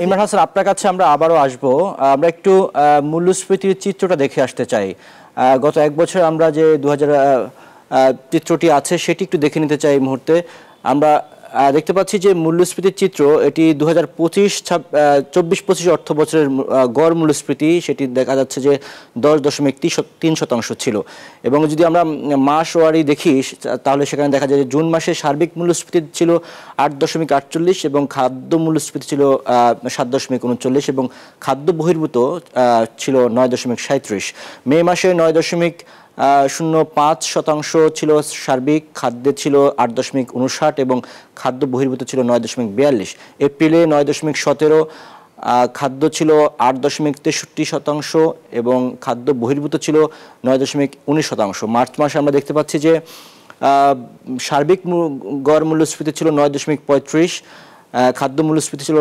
ইমরান হাসান, আপনার কাছে আমরা আবারও আসবো। আমরা একটু মূল্যস্ফীতির চিত্রটা দেখে আসতে চাই। গত এক বছর আমরা যে 2000 চিত্রটি আছে সেটি একটু দেখে নিতে চাই এই মুহূর্তে। আমরা দেখতে পাচ্ছি যে মূল্যস্ফীতির চিত্র, এটি 2024-25 অর্থ বছরের গড় মূল্যস্ফীতি, সেটি দেখা যাচ্ছে যে 10.3% ছিল। এবং যদি আমরা মাস ওয়ারি দেখি তাহলে সেখানে দেখা যায় যে জুন মাসে সার্বিক মূল্যস্ফীতি ছিল 8.48 এবং খাদ্য মূল্যস্ফীতি ছিল 7.39 এবং খাদ্য বহির্ভূত ছিল 9.37। মে মাসে 9.05% ছিল সার্বিক, খাদ্যে ছিল 8.59 এবং খাদ্য বহির্ভূত ছিল 9.42। এপ্রিলে 9.17, খাদ্য ছিল 8.63% এবং খাদ্য বহির্ভূত ছিল 9.19%। মার্চ মাসে আমরা দেখতে পাচ্ছি যে সার্বিক গড় মূল্যস্ফীতি ছিল 9.35, খাদ্য মূল্যস্ফীতি ছিল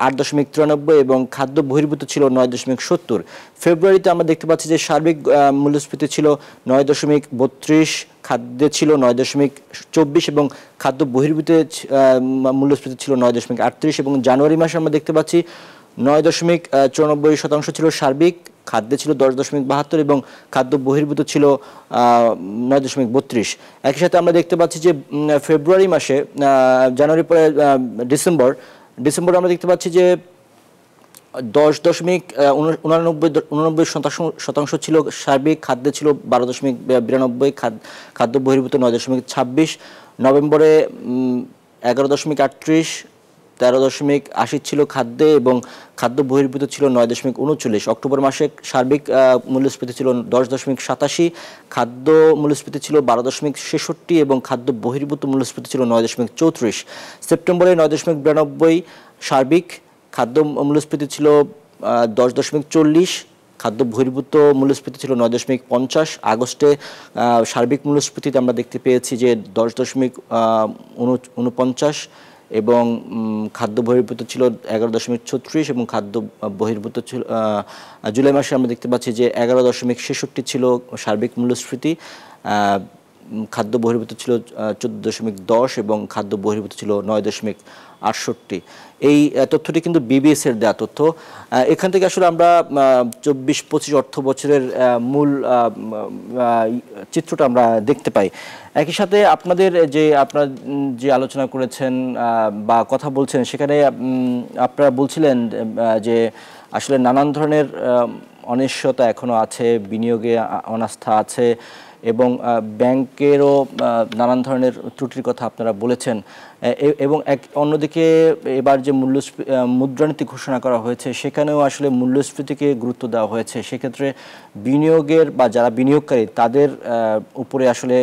8.93 এবং খাদ্য বহির্ভূত ছিল 9.70। ফেব্রুয়ারিতে আমরা দেখতে পাচ্ছি যে সার্বিক মূল্যস্ফীতি ছিল 9.32, খাদ্যে ছিল 9.24 এবং খাদ্য বহির্ভূত মূল্যস্ফীতি ছিল 9.38। এবং জানুয়ারি মাসে আমরা দেখতে পাচ্ছি 9.94% ছিল সার্বিক, খাদ্যে ছিল 10.72 এবং খাদ্য বহির্ভূত ছিল 9.32। একই সাথে আমরা দেখতে পাচ্ছি যে ফেব্রুয়ারি মাসে, জানুয়ারি পরে ডিসেম্বর আমরা দেখতে পাচ্ছি যে 10.89% ছিল সার্বিক, খাদ্যে ছিল 12.92, খাদ্য বহির্ভূত 9.26। নভেম্বরে 11.38, 13.80 ছিল খাদ্যে এবং খাদ্য বহির্ভূত ছিল 9.39। অক্টোবর মাসে সার্বিক মূল্যস্ফীতি ছিল 10.87, খাদ্য মূল্যস্ফীতি ছিল 12.66 এবং খাদ্য বহির্ভূত মূল্যস্ফীতি ছিল 9.34। সেপ্টেম্বরে 9.92 সার্বিক, খাদ্য মূল্যস্ফীতি ছিল 10.40, খাদ্য বহির্ভূত মূল্যস্ফীতি ছিল 9.50। আগস্টে সার্বিক মূল্যস্ফীতিতে আমরা দেখতে পেয়েছি যে 10.49 এবং খাদ্য বহির্ভূত ছিল 11.36 এবং খাদ্য বহির্ভূত ছিল, জুলাই মাসে আমরা দেখতে পাচ্ছি যে 11.66 ছিল সার্বিক মূল্যস্ফীতি, খাদ্য বহির্ভূত ছিল 14.10 এবং খাদ্য বহির্ভূত ছিল 9.68। এই তথ্যটি কিন্তু বিবিএস এর দেওয়া তথ্য। এখান থেকে আসলে আমরা 24-25 অর্থ বছরের মূল চিত্রটা আমরা দেখতে পাই। একই সাথে আপনারা যে আলোচনা করেছেন বা কথা বলছেন সেখানে আপনারা বলছিলেন যে আসলে নানান ধরনের অনিশ্চয়তা এখনো আছে, বিনিয়োগে অনাস্থা আছে এবং ব্যাংকেরও নানান ধরনের ত্রুটির কথা আপনারা বলেছেন। এবং অন্যদিকে এবার যে মুদ্রানীতি ঘোষণা করা হয়েছে সেখানেও আসলে মূল্যস্ফীতিকে গুরুত্ব দেওয়া হয়েছে। সেক্ষেত্রে বিনিয়োগের বা যারা বিনিয়োগকারী তাদের উপরে আসলে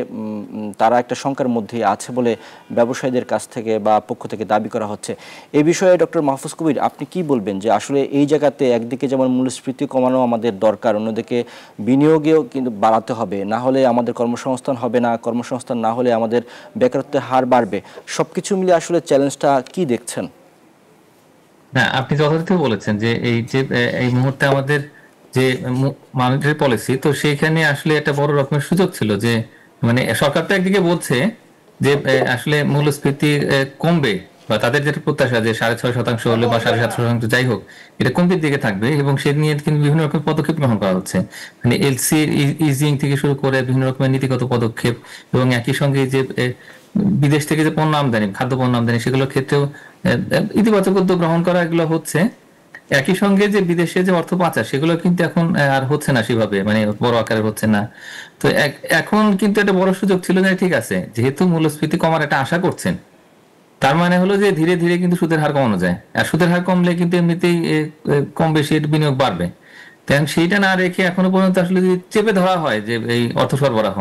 তারা একটা শঙ্কার মধ্যে আছে বলে ব্যবসায়ীদের কাছ থেকে বা পক্ষ থেকে দাবি করা হচ্ছে। এই বিষয়ে ডক্টর মাহফুজ কবির, আপনি কি বলবেন যে আসলে এই জায়গাতে একদিকে যেমন মূল্যস্ফীতি কমানো আমাদের দরকার, অন্যদিকে বিনিয়োগেও কিন্তু বাড়াতে হবে, না হলে আমাদের কর্মসংস্থান হবে না, কর্মসংস্থান না হলে আমাদের বেকারত্বের হার বাড়বে। সবকিছু মিলে আসলে চ্যালেঞ্জটা কি দেখছেন? না, আপনি যথার্থ বলেছেন যে এই মুহূর্তে আমাদের যে মনিটারি পলিসি, তো সেইখানে আসলে একটা বড় রকমের সুযোগ ছিল যে মানে সরকার তো একদিকে বলছে যে আসলে মূল্যস্ফীতি কমবে, বা তাদের যেটা প্রত্যাশা যে 6.5% হলে বা 7.5% যাই হোক, এটা কমতির দিকে থাকবে, এবং সে নিয়ে কিন্তু বিভিন্ন রকম পদক্ষেপ গ্রহণ করা হচ্ছে। মানে এলসি ইজিং থেকে শুরু করে বিভিন্ন রকমের নীতিগত পদক্ষেপ, এবং একই সঙ্গে যে বিদেশ থেকে যে পণ্য আমদানি, খাদ্য পণ্য আমদানি, সেগুলোর ক্ষেত্রেও ইতিবাচক উদ্যোগ গ্রহণ করা, এগুলো হচ্ছে। একই সঙ্গে যে বিদেশে যে অর্থ পাচার, সেগুলো কিন্তু এখন আর হচ্ছে না সেভাবে, মানে বড় আকারে হচ্ছে না। তো এখন কিন্তু একটা বড় সুযোগ ছিল যে ঠিক আছে, যেহেতু মূল্যস্ফীতি কমার একটা আশা করছেন, তার মানে হলো যে ধীরে ধীরে কিন্তু সুদের হার কমানো যায়, আর সুদের হার কমলে কিন্তু এমনিতেই কম বেশি এর বিনিয়োগ বাড়বে। তেমন সেইটা না রেখে এখনো পর্যন্ত আসলে যদি চেপে ধরা হয় যে এই অর্থ সরবরাহ,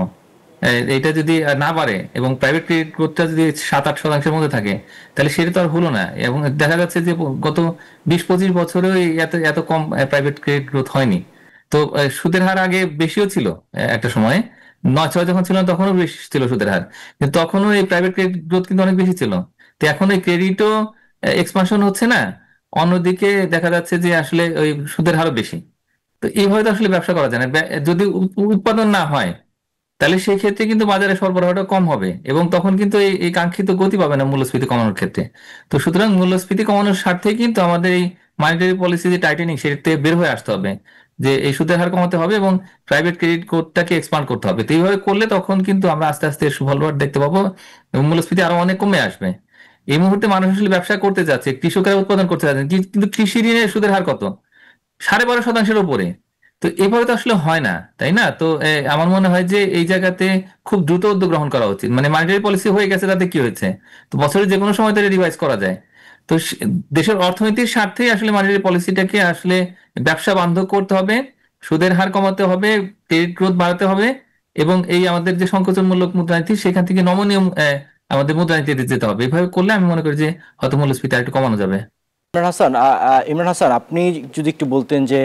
এইটা যদি না বাড়ে এবং প্রাইভেট ক্রেডিট গ্রোথটা যদি 7-8% মধ্যে থাকে, তাহলে সেটা তো আর হলো না। এবং দেখা যাচ্ছে যে গত 20-25 বছরেও এত এত কম প্রাইভেট ক্রেডিট গ্রোথ হয়নি। তো সুদের হার আগে বেশিও ছিল, একটা সময়ে 9-6 যখন ছিল তখনও বেশি ছিল সুদের হার, কিন্তু তখনও এই প্রাইভেট ক্রেডিট গ্রোথ কিন্তু অনেক বেশি ছিল। তো এখন এই ক্রেডিটও এক্সপানশন হচ্ছে না, অন্যদিকে দেখা যাচ্ছে যে আসলে ওই সুদের হারও বেশি। তো এইভাবে তো আসলে ব্যবসা করা যায় না। যদি উৎপাদন না হয়, তাহলে সেই ক্ষেত্রে কিন্তু বাজারে সরবরাহটা কম হবে, এবং তখন কিন্তু এই কাঙ্ক্ষিত গতি পাবে না মূল্যস্ফীতি কমানোর ক্ষেত্রে। তো সুতরাং মূল্যস্ফীতি কমানোর স্বার্থে কিন্তু আমাদের এই মনিটারি পলিসি যে টাইটেনিং, সেটাতে বের হয়ে আসতে হবে, যে এই সুদের হার কমাতে হবে এবং প্রাইভেট ক্রেডিট কোডটাকে এক্সপান্ড করতে হবে। তো এইভাবে করলে তখন কিন্তু আমরা আস্তে আস্তে সুফল দেখতে পাবো, এবং মূল্যস্ফীতি আরো অনেক কমে আসবে। এই মুহূর্তে মানুষ আসলে ব্যবসা করতে যাচ্ছে, কৃষকেরা উৎপাদন করতে যাচ্ছে, কিন্তু কৃষি ঋণের সুদের হার কত? 12.5%-এর উপরে। তো এভাবে তো আসলে হয় না, তাই না? তো আমার মনে হয় যে এই জায়গাতে খুব দ্রুত উদ্যোগ গ্রহণ করা উচিত। মানে মনিটারি পলিসি হয়ে গেছে, তাতে কি হয়েছে? তো বছরের যে কোনো সময় তাহলে রিভাইজ করা যায়। তো দেশের অর্থনীতির স্বার্থেই আসলে মনিটারি পলিসিটাকে আসলে ব্যবসা বান্ধব করতে হবে, সুদের হার কমাতে হবে, ক্রেডিট গ্রোথ বাড়াতে হবে, এবং এই আমাদের যে সংকোচনমূলক মুদ্রানীতি, সেখান থেকে নমনীয় আমাদের মুদ্রানীতিতে যেতে হবে। এভাবে করলে আমি মনে করি যে হয়তো মূল্যস্ফীতি আরেকটু কমানো যাবে। ইমরান হাসান, আপনি যদি একটু বলতেন যে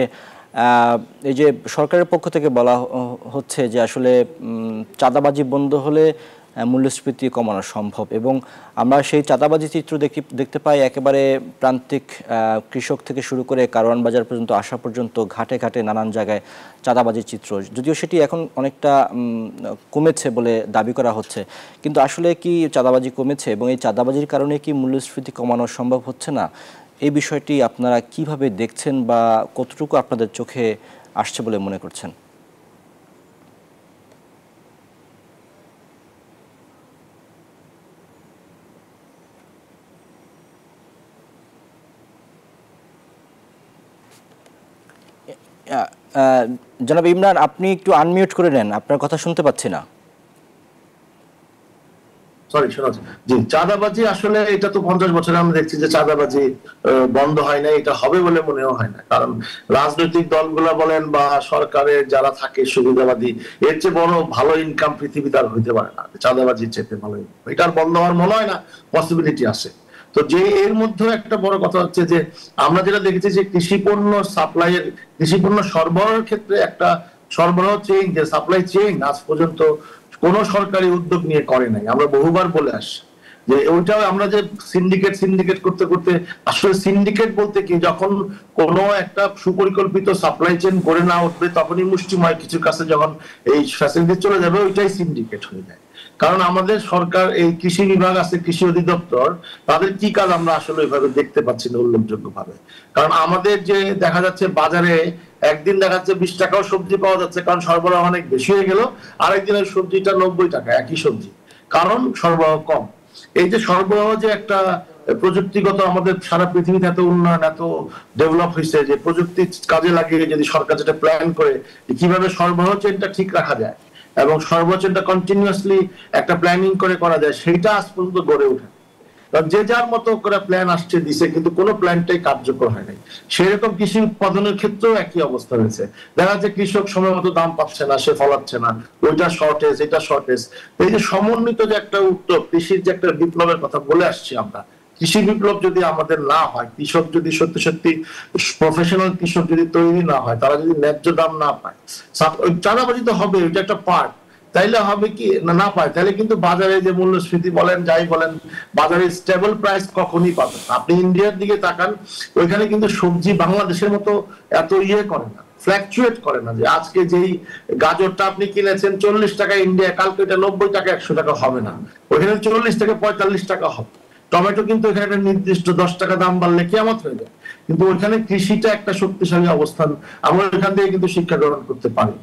এই যে সরকারের পক্ষ থেকে বলা হচ্ছে যে আসলে চাঁদাবাজি বন্ধ হলে মূল্যস্ফীতি কমানো সম্ভব, এবং আমরা সেই চাঁদাবাজি চিত্র দেখতে পাই একেবারে প্রান্তিক কৃষক থেকে শুরু করে কারওয়ান বাজার পর্যন্ত আসা পর্যন্ত, ঘাটে ঘাটে নানান জায়গায় চাঁদাবাজির চিত্র, যদিও সেটি এখন অনেকটা কমেছে বলে দাবি করা হচ্ছে। কিন্তু আসলে কি চাঁদাবাজি কমেছে, এবং এই চাঁদাবাজির কারণে কি মূল্যস্ফীতি কমানো সম্ভব হচ্ছে না? এই বিষয়টি আপনারা কিভাবে দেখছেন, বা কতটুকু আপনাদের চোখে আসছে বলে মনে করছেন? জনাব ইমরান, আপনি একটু আনমিউট করে নেন, আপনার কথা শুনতে পাচ্ছি না। সরি, শোনা জি। চাঁদাবাজি আসলে এটা তো 50 বছরে আমরা দেখছি যে চাঁদাবাজি বন্ধ হয় না, এটা হবে বলে মনেও হয় না। কারণ রাজনৈতিক দলগুলা বলেন বা সরকারের যারা থাকে সুবিধাবাদী, এর চেয়ে বড় ভালো ইনকাম পৃথিবীতে আর হইতে পারে না। চাঁদাবাজির চেয়ে ভালো এটার বন্ধ হওয়ার মনে হয় না পসিবিলিটি আছে। তো যে এর মধ্যে একটা বড় কথা হচ্ছে যে আমরা যেটা দেখেছি যে কৃষি পণ্য সাপ্লাইয়ের, কৃষি পণ্য সরবরাহের ক্ষেত্রে একটা সরবরাহ চেইন, যে সাপ্লাই চেইন আজ পর্যন্ত কোন সরকারি উদ্যোগ নিয়ে করে নাই। আমরা বহুবার বলে আসছি যে ওইটাও আমরা যে সিন্ডিকেট করতে করতে, আসলে সিন্ডিকেট বলতে কি, যখন কোন একটা সুপরিকল্পিত সাপ্লাই চেইন করে না উঠবে, তখনই মুষ্টিময় কিছু কাছে যখন এই ফ্যাসিলিটি চলে যাবে, ওইটাই সিন্ডিকেট হয়ে যায়। কারণ আমাদের সরকার, এই কৃষি বিভাগ আছে, কৃষি অধিদপ্তর, তাদের কি কাজ আমরা আসলে ওইভাবে দেখতে পাচ্ছি না উল্লেখযোগ্য ভাবে। কারণ আমাদের যে দেখা যাচ্ছে বাজারে একদিন দেখা যাচ্ছে 20 টাকাও সবজি পাওয়া যাচ্ছে, কারণ সরবরাহ অনেক বেশি হয়ে গেল, আরেকদিনের সবজিটা 90 টাকা, একই সবজি, কারণ সরবরাহ কম। এই যে সরবরাহ যে একটা প্রযুক্তিগত, আমাদের সারা পৃথিবীতে এত উন্নয়ন, এত ডেভেলপ হয়েছে, যে প্রযুক্তি কাজে লাগিয়ে যদি সরকার যেটা প্ল্যান করে কিভাবে সরবরাহ চেইনটা ঠিক রাখা যায় এবং সরবরাহ চেইনটা কন্টিনিউয়াসলি একটা প্ল্যানিং করে করা যায়, সেটা আজ পর্যন্ত গড়ে ওঠে। যে যার মতো করে প্ল্যান আসছে দিছে, কিন্তু কোনো প্ল্যানটাই কার্যকর হয় নাই। সেরকম কৃষি উৎপাদনের ক্ষেত্রেও একই অবস্থা হয়েছে। দেখা যাচ্ছে কৃষক সময় মতো দাম পাচ্ছে না, সে ফলাচ্ছে না, ওইটা শর্টেজ, এটা শর্টেজ। এই যে সমন্বিত যে একটা উদ্যোগ, কৃষির যে একটা বিপ্লবের কথা বলে আসছি আমরা, কৃষি বিপ্লব যদি আমাদের না হয়, কৃষক যদি সত্যি সত্যি প্রফেশনাল কৃষক যদি তৈরি না হয়, তারা যদি ন্যায্য দাম না পায়, চাঁদাবাজি তো হবে, ওইটা একটা পার্ট। তাইলে হবে কি না পায়, তাহলে কিন্তু বাজারে যে মূল্যস্ফীতি বলেন, যাই বলেন, বাজারে স্টেবল প্রাইস কখনই পাবেন। আপনি ইন্ডিয়ার দিকে তাকান, ওইখানে কিন্তু সবজি বাংলাদেশের মতো এত করে না, ফ্ল্যাকচুয়েট করে না। যে আজকে যেই গাজরটা আপনি কিনেছেন 40 টাকা ইন্ডিয়া, কালকে এটা 90 টাকা 100 টাকা হবে না, ওইখানে 40 থেকে 45 টাকা হবে। টমেটো কিন্তু এখানে একটা নির্দিষ্ট 10 টাকা দাম বাড়লে কিয়ামত হয়ে যায়, কিন্তু ওইখানে কৃষিটা একটা শক্তিশালী অবস্থান, আমরা এখান থেকে কিন্তু শিক্ষা গ্রহণ করতে পারি।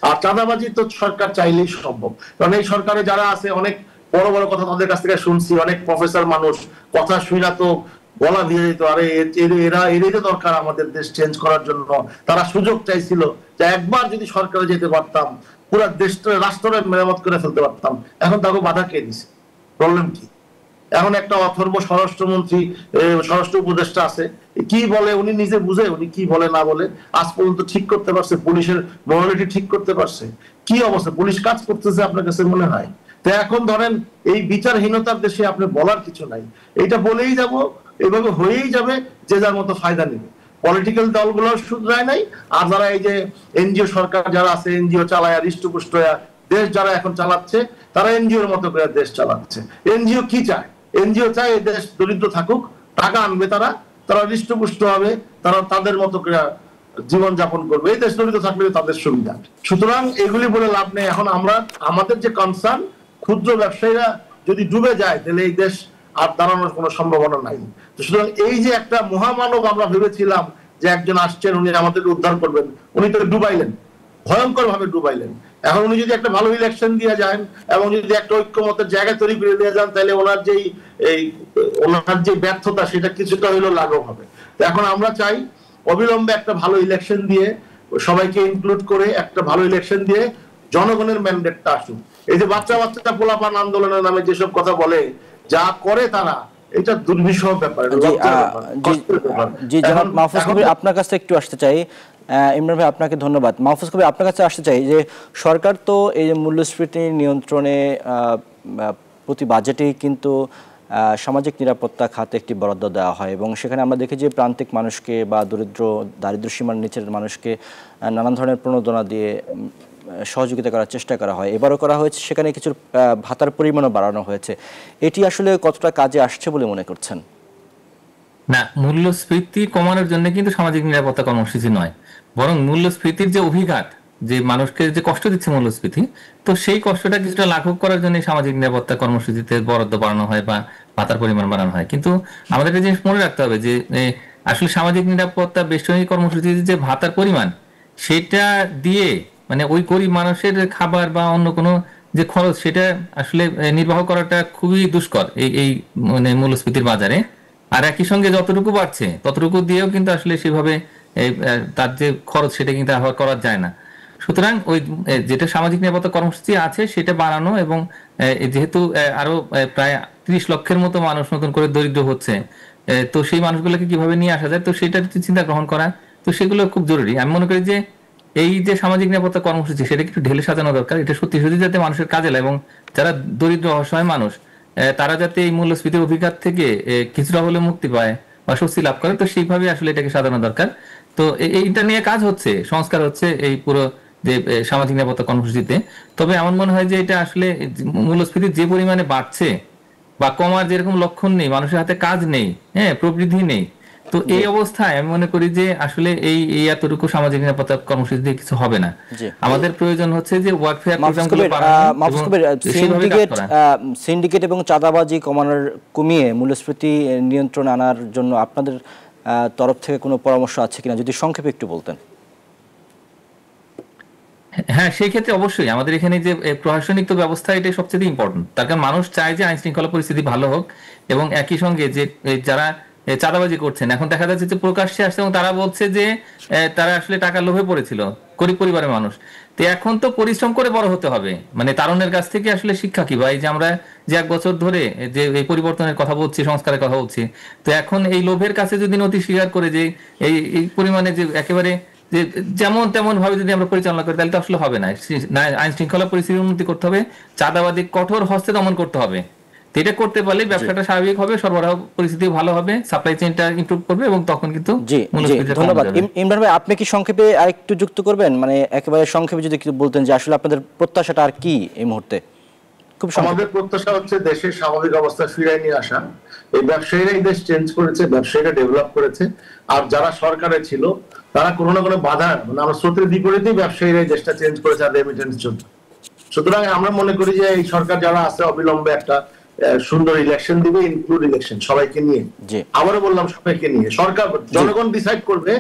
আর চাঁদাবাজি তো সরকার চাইলেই সম্ভব, কারণ এই সরকারে যারা আছে অনেক বড় বড় কথা তাদের কাছ থেকে শুনছি, অনেক প্রফেসর মানুষ, কথা শুনা তো বলা দিয়ে যেত, আরে এরাই তো দরকার আমাদের দেশ চেঞ্জ করার জন্য। তারা সুযোগ চাইছিল যে একবার যদি সরকারে যেতে পারতাম পুরো দেশটা রাষ্ট্রটা মেরামত করে ফেলতে পারতাম। এখন তাকে বাধা কে দিছে? প্রবলেম কি? এখন একটা অথর্ব স্বরাষ্ট্রমন্ত্রী, স্বরাষ্ট্র উপদেষ্টা আছে, কি বলে উনি নিজে বুঝে, উনি কি বলে না বলে আজ পর্যন্ত ঠিক করতে পারছে? পুলিশের মরালিটি ঠিক করতে পারছে? কি অবস্থা পুলিশ কাজ করতেছে আপনার কাছে মনে হয়? তো এখন ধরেন এই বিচারহীনতার দেশে আপনি বলার কিছু নাই, এটা বলেই যাব, এভাবে হয়েই যাবে, যে যার মতো ফায়দা নেবে। পলিটিক্যাল দলগুলো শুধরায় নাই, আর যারা এই যে এনজিও সরকার যারা আছে, এনজিও চালায় হৃষ্টপুষ্ট দেশ যারা এখন চালাচ্ছে, তারা এনজিওর মতো করে দেশ চালাচ্ছে। এনজিও কি চায়? এনজিও চায় এই দেশ দরিদ্র থাকুক, টাকা আনবে, তারা হৃষ্টপুষ্ট হবে, তারা তাদের মতো করে জীবন যাপন করবে, এই দেশ দরিদ্র থাকলে তাদের সুবিধা। সুতরাং এগুলি বলে লাভ নেই। এখন আমরা আমাদের যে কনসার্ন, ক্ষুদ্র ব্যবসায়ীরা যদি ডুবে যায় তাহলে এই দেশ আর দাঁড়ানোর কোনো সম্ভাবনা নাই। সুতরাং এই যে একটা মহামানব আমরা ভেবেছিলাম যে একজন আসছেন উনি আমাদেরকে উদ্ধার করবেন, উনি তো ডুবাইলেন, ভয়ঙ্কর ভাবে ডুবাইলেন। এখন উনি যদি একটা ভালো ইলেকশন দিয়ে যান এবং যদি একটা ঐক্যমতের জায়গা তৈরি করে দিয়ে যান, তাহলে ওনার যে ব্যর্থতা সেটা কিছুটা হইলেও লাঘব হবে। তো এখন আমরা চাই অবিলম্বে একটা ভালো ইলেকশন দিয়ে, সবাইকে ইনক্লুড করে একটা ভালো ইলেকশন দিয়ে জনগণের ম্যান্ডেটটা আসুক। এই যে বাচ্চা পোলাপান আন্দোলনের নামে যেসব কথা বলে, যা করে তারা, এটা দুর্বিষহ ব্যাপার। জি জনাব মাহফুজ কবির, আপনার কাছে একটু আসতে চাই। ইমরান ভাই আপনাকে ধন্যবাদ। মাহফুজ কবির, আপনার কাছে আসতে চাই যে সরকার তো এই যে মূল্যস্ফীতি নিয়ন্ত্রণে প্রতি বাজেটেই কিন্তু সামাজিক নিরাপত্তা খাতে একটি বরাদ্দ দেওয়া হয়, এবং সেখানে আমরা দেখি যে প্রান্তিক মানুষকে বা দারিদ্র্য সীমার নিচের মানুষকে নানান ধরনের প্রণোদনা দিয়ে সহযোগিতা করার চেষ্টা করা হয়। এবারও করা হয়েছে, সেখানে কিছু ভাতার পরিমাণও বাড়ানো হয়েছে। এটি আসলে কতটা কাজে আসছে বলে মনে করছেন? না, মূল্যস্ফীতি কমানোর জন্য কিন্তু সামাজিক নিরাপত্তা কর্মসূচি নয়, বরং মূল্যস্ফীতির যে অভিঘাত, যে মানুষকে যে কষ্ট দিচ্ছে মূল্যস্ফীতি, তো সেই কষ্টটা কিছুটা লাঘব করার জন্য সামাজিক নিরাপত্তা কর্মসূচিতে বরাদ্দ বাড়ানো হয় বা ভাতার পরিমাণ বাড়ানো হয়। কিন্তু আমাদের একটা জিনিস মনে রাখতে হবে যে আসলে সামাজিক নিরাপত্তা বেষ্টনী কর্মসূচির যে ভাতার পরিমাণ, সেটা দিয়ে মানে ওই গরিব মানুষের খাবার বা অন্য কোনো যে খরচ, সেটা আসলে নির্বাহ করাটা খুবই দুষ্কর এই মানে মূল্যস্ফীতির বাজারে। আর একই সঙ্গে যতটুকু বাড়ছে ততটুকু দিয়েও কিন্তু আসলে সেভাবে তার যে খরচ সেটা কিন্তু আবার করা যায় না। সুতরাং ওই যেটা সামাজিক নিরাপত্তা কর্মসূচি আছে সেটা বাড়ানো, এবং যেহেতু আরো প্রায় 30 লক্ষের মতো মানুষ নতুন করে দরিদ্র হচ্ছে, তো সেই মানুষগুলোকে কিভাবে নিয়ে আসা যায়, তো সেটা চিন্তা গ্রহণ করা, তো সেগুলো খুব জরুরি। আমি মনে করি যে এই যে সামাজিক নিরাপত্তা কর্মসূচি, সেটা একটু ঢেলে সাজানো দরকার। এটা সত্যি সত্যি যাতে মানুষের কাজে লাগে, এবং যারা দরিদ্র অসহায় মানুষ তারা যাতে এই মূল্যস্ফীতির অভিঘাত থেকে কিছুটা হলে মুক্তি পায় বা স্বস্তি লাভ করে, তো সেইভাবে আসলে এটাকে সাজানো দরকার। তো এইটা নিয়ে কাজ হচ্ছে, সংস্কার হচ্ছে এই পুরো যে সামাজিক নিরাপত্তা কর্মসূচিতে। তবে আমার মনে হয় যে এটা আসলে মূল্যস্ফীতি যে পরিমাণে বাড়ছে বা কমার যেরকম লক্ষণ নেই, মানুষের হাতে কাজ নেই, হ্যাঁ, প্রবৃদ্ধি নেই, তো এই অবস্থায় আমি মনে করি যে আসলে এই এতটুকু সামাজিক নিরাপত্তা কর্মসূচি দিয়ে কিছু হবে না। আমাদের প্রয়োজন হচ্ছে যে ওয়ার্কফেয়ার প্রোগ্রামগুলো সিন্ডিকেট এবং চাঁদাবাজি কমিয়ে মূল্যস্ফীতি নিয়ন্ত্রণে আনার জন্য আপনাদের তরফ থেকে কোনো পরামর্শ আছে কিনা, যদি সংক্ষেপে একটু বলতেন। হ্যাঁ, সেই ক্ষেত্রে অবশ্যই আমাদের এখানে যে প্রশাসনিক তো ব্যবস্থা, এটাই সবচেয়ে ইম্পর্টেন্ট। তার কারণ মানুষ চায় যে আইন শৃঙ্খলা পরিস্থিতি ভালো হোক, এবং একই সঙ্গে যে যারা চাঁদাবাজি করছেন, এখন দেখা যাচ্ছে যে প্রকাশ্যে আসছে এবং তারা বলছে যে তারা আসলে টাকা লোভে পড়েছিল, গরিব পরিবারের মানুষ। তো এখন তো পরিশ্রম করে বড় হতে হবে, মানে তারুণের কাছ থেকে আসলে শিক্ষা কি ভাই, যে আমরা যে 1 বছর ধরে যে এই পরিবর্তনের কথা বলছি, সংস্কারের কথা বলছি, তো এখন এই লোভের কাছে যদি নতি স্বীকার করে যে এই পরিমাণে যে একেবারে যে যেমন তেমন ভাবে যদি আমরা পরিচালনা করি, তাহলে তো আসলে হবে না। আইন শৃঙ্খলা পরিস্থিতির উন্নতি করতে হবে, চাঁদাবাদী কঠোর হস্তে দমন করতে হবে। এটা করতে পারলে ব্যবসাটা স্বাভাবিক হবে, সরবরাহ পরিস্থিতি ভালো হবে, সাপ্লাই চেইনটা ইমপ্রুভ করবে, এবং তখন কিন্তু ধন্যবাদ। ইমরান ভাই, আপনি কি সংক্ষেপে আরেকটু যুক্ত করবেন, মানে একেবারে সংক্ষেপে যদি কিছু বলতেন যে আসলে আপনাদের প্রত্যাশাটা আর কি এই মুহূর্তে? খুব আমাদের প্রত্যাশা হচ্ছে দেশের স্বাভাবিক অবস্থা ফিরিয়ে নিয়ে আসা। এই ব্যবসায়ীরা এই দেশ চেঞ্জ করেছে, ব্যবসায়ীরা ডেভেলপ করেছে, আর যারা সরকারে ছিল তারা কোনো না কোনো বাধা, মানে আমরা স্রোতের বিপরীতেই ব্যবসায়ীরা এই দেশটা চেঞ্জ করেছে আর রেমিটেন্স জন্য। সুতরাং আমরা মনে করি যে এই সরকার যারা আছে অবিলম্বে একটা সুন্দর ইলেকশন দিবে, ইনক্লুড ইলেকশন, সবাইকে নিয়ে। আবারও বললাম, সবাইকে নিয়ে। সরকার, জনগণ ডিসাইড করবে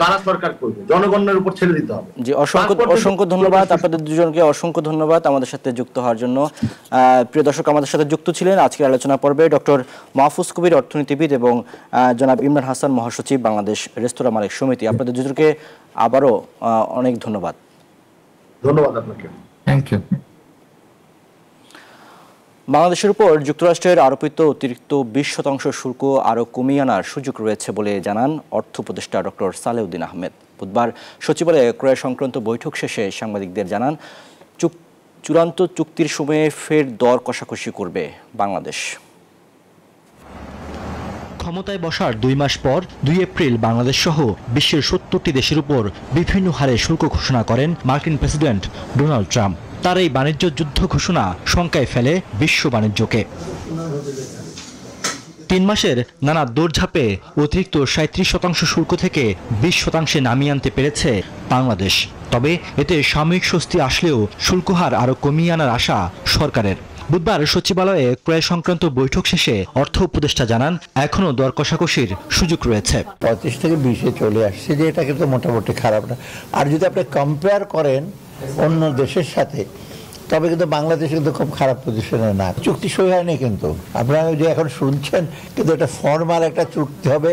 কারা সরকার করবে, জনগণের উপর ছেড়ে দিতে হবে। জি, অসংখ্য ধন্যবাদ আপনাদের দুজনকে, অসংখ্য ধন্যবাদ আমাদের সাথে যুক্ত হওয়ার জন্য। প্রিয় দর্শক, আমাদের সাথে যুক্ত ছিলেন আজকের আলোচনা পর্বে ডক্টর মাহফুজ কবির, অর্থনীতিবিদ, এবং জনাব ইমরান হাসান, মহাসচিব, বাংলাদেশ রেস্তোরাঁ মালিক সমিতি। আপনাদের দুজনকে আবারও অনেক ধন্যবাদ। ধন্যবাদ আপনাকে। Thank you. বাংলাদেশের উপর যুক্তরাষ্ট্রের আরোপিত অতিরিক্ত 20% শুল্ক আরও কমিয়ে আনার সুযোগ রয়েছে বলে জানান অর্থ উপদেষ্টা ডক্টর সালেউদ্দিন আহমেদ। বুধবার সচিবালয়ে ক্রয় সংক্রান্ত বৈঠক শেষে সাংবাদিকদের জানান, চূড়ান্ত চুক্তির সময়ে ফের দর কষাকষি করবে বাংলাদেশ। ক্ষমতায় বসার 2 মাস পর 2 এপ্রিল বাংলাদেশ সহ বিশ্বের 70টি দেশের উপর বিভিন্ন হারে শুল্ক ঘোষণা করেন মার্কিন প্রেসিডেন্ট ডোনাল্ড ট্রাম্প। তার এই বাণিজ্য যুদ্ধ ঘোষণা শঙ্কায় ফেলে বিশ্ব বাণিজ্যকে। 3 মাসের নানা দৌড়ঝাঁপে অতিরিক্ত 37% শুল্ক থেকে 20% নামিয়ে আনতে পেরেছে বাংলাদেশ। তবে এতে সাময়িক স্বস্তি আসলেও শুল্ক হার আরও কমিয়ে আনার আশা সরকারের। বুধবার সচিবালয়ে ক্রয় সংক্রান্ত বৈঠক শেষে অর্থ উপদেষ্টা জানান, এখনো দর কষাকষির সুযোগ রয়েছে। 35 থেকে 20-এ চলে আসছে, যে এটা কিন্তু মোটামুটি খারাপ না। আর যদি আপনি কম্পেয়ার করেন অন্য দেশের সাথে, তবে কিন্তু বাংলাদেশ কিন্তু খুব খারাপ পজিশনে না। চুক্তি সই হয়নি, কিন্তু আপনারা যে এখন শুনছেন, কিন্তু এটা ফর্মাল একটা চুক্তি হবে।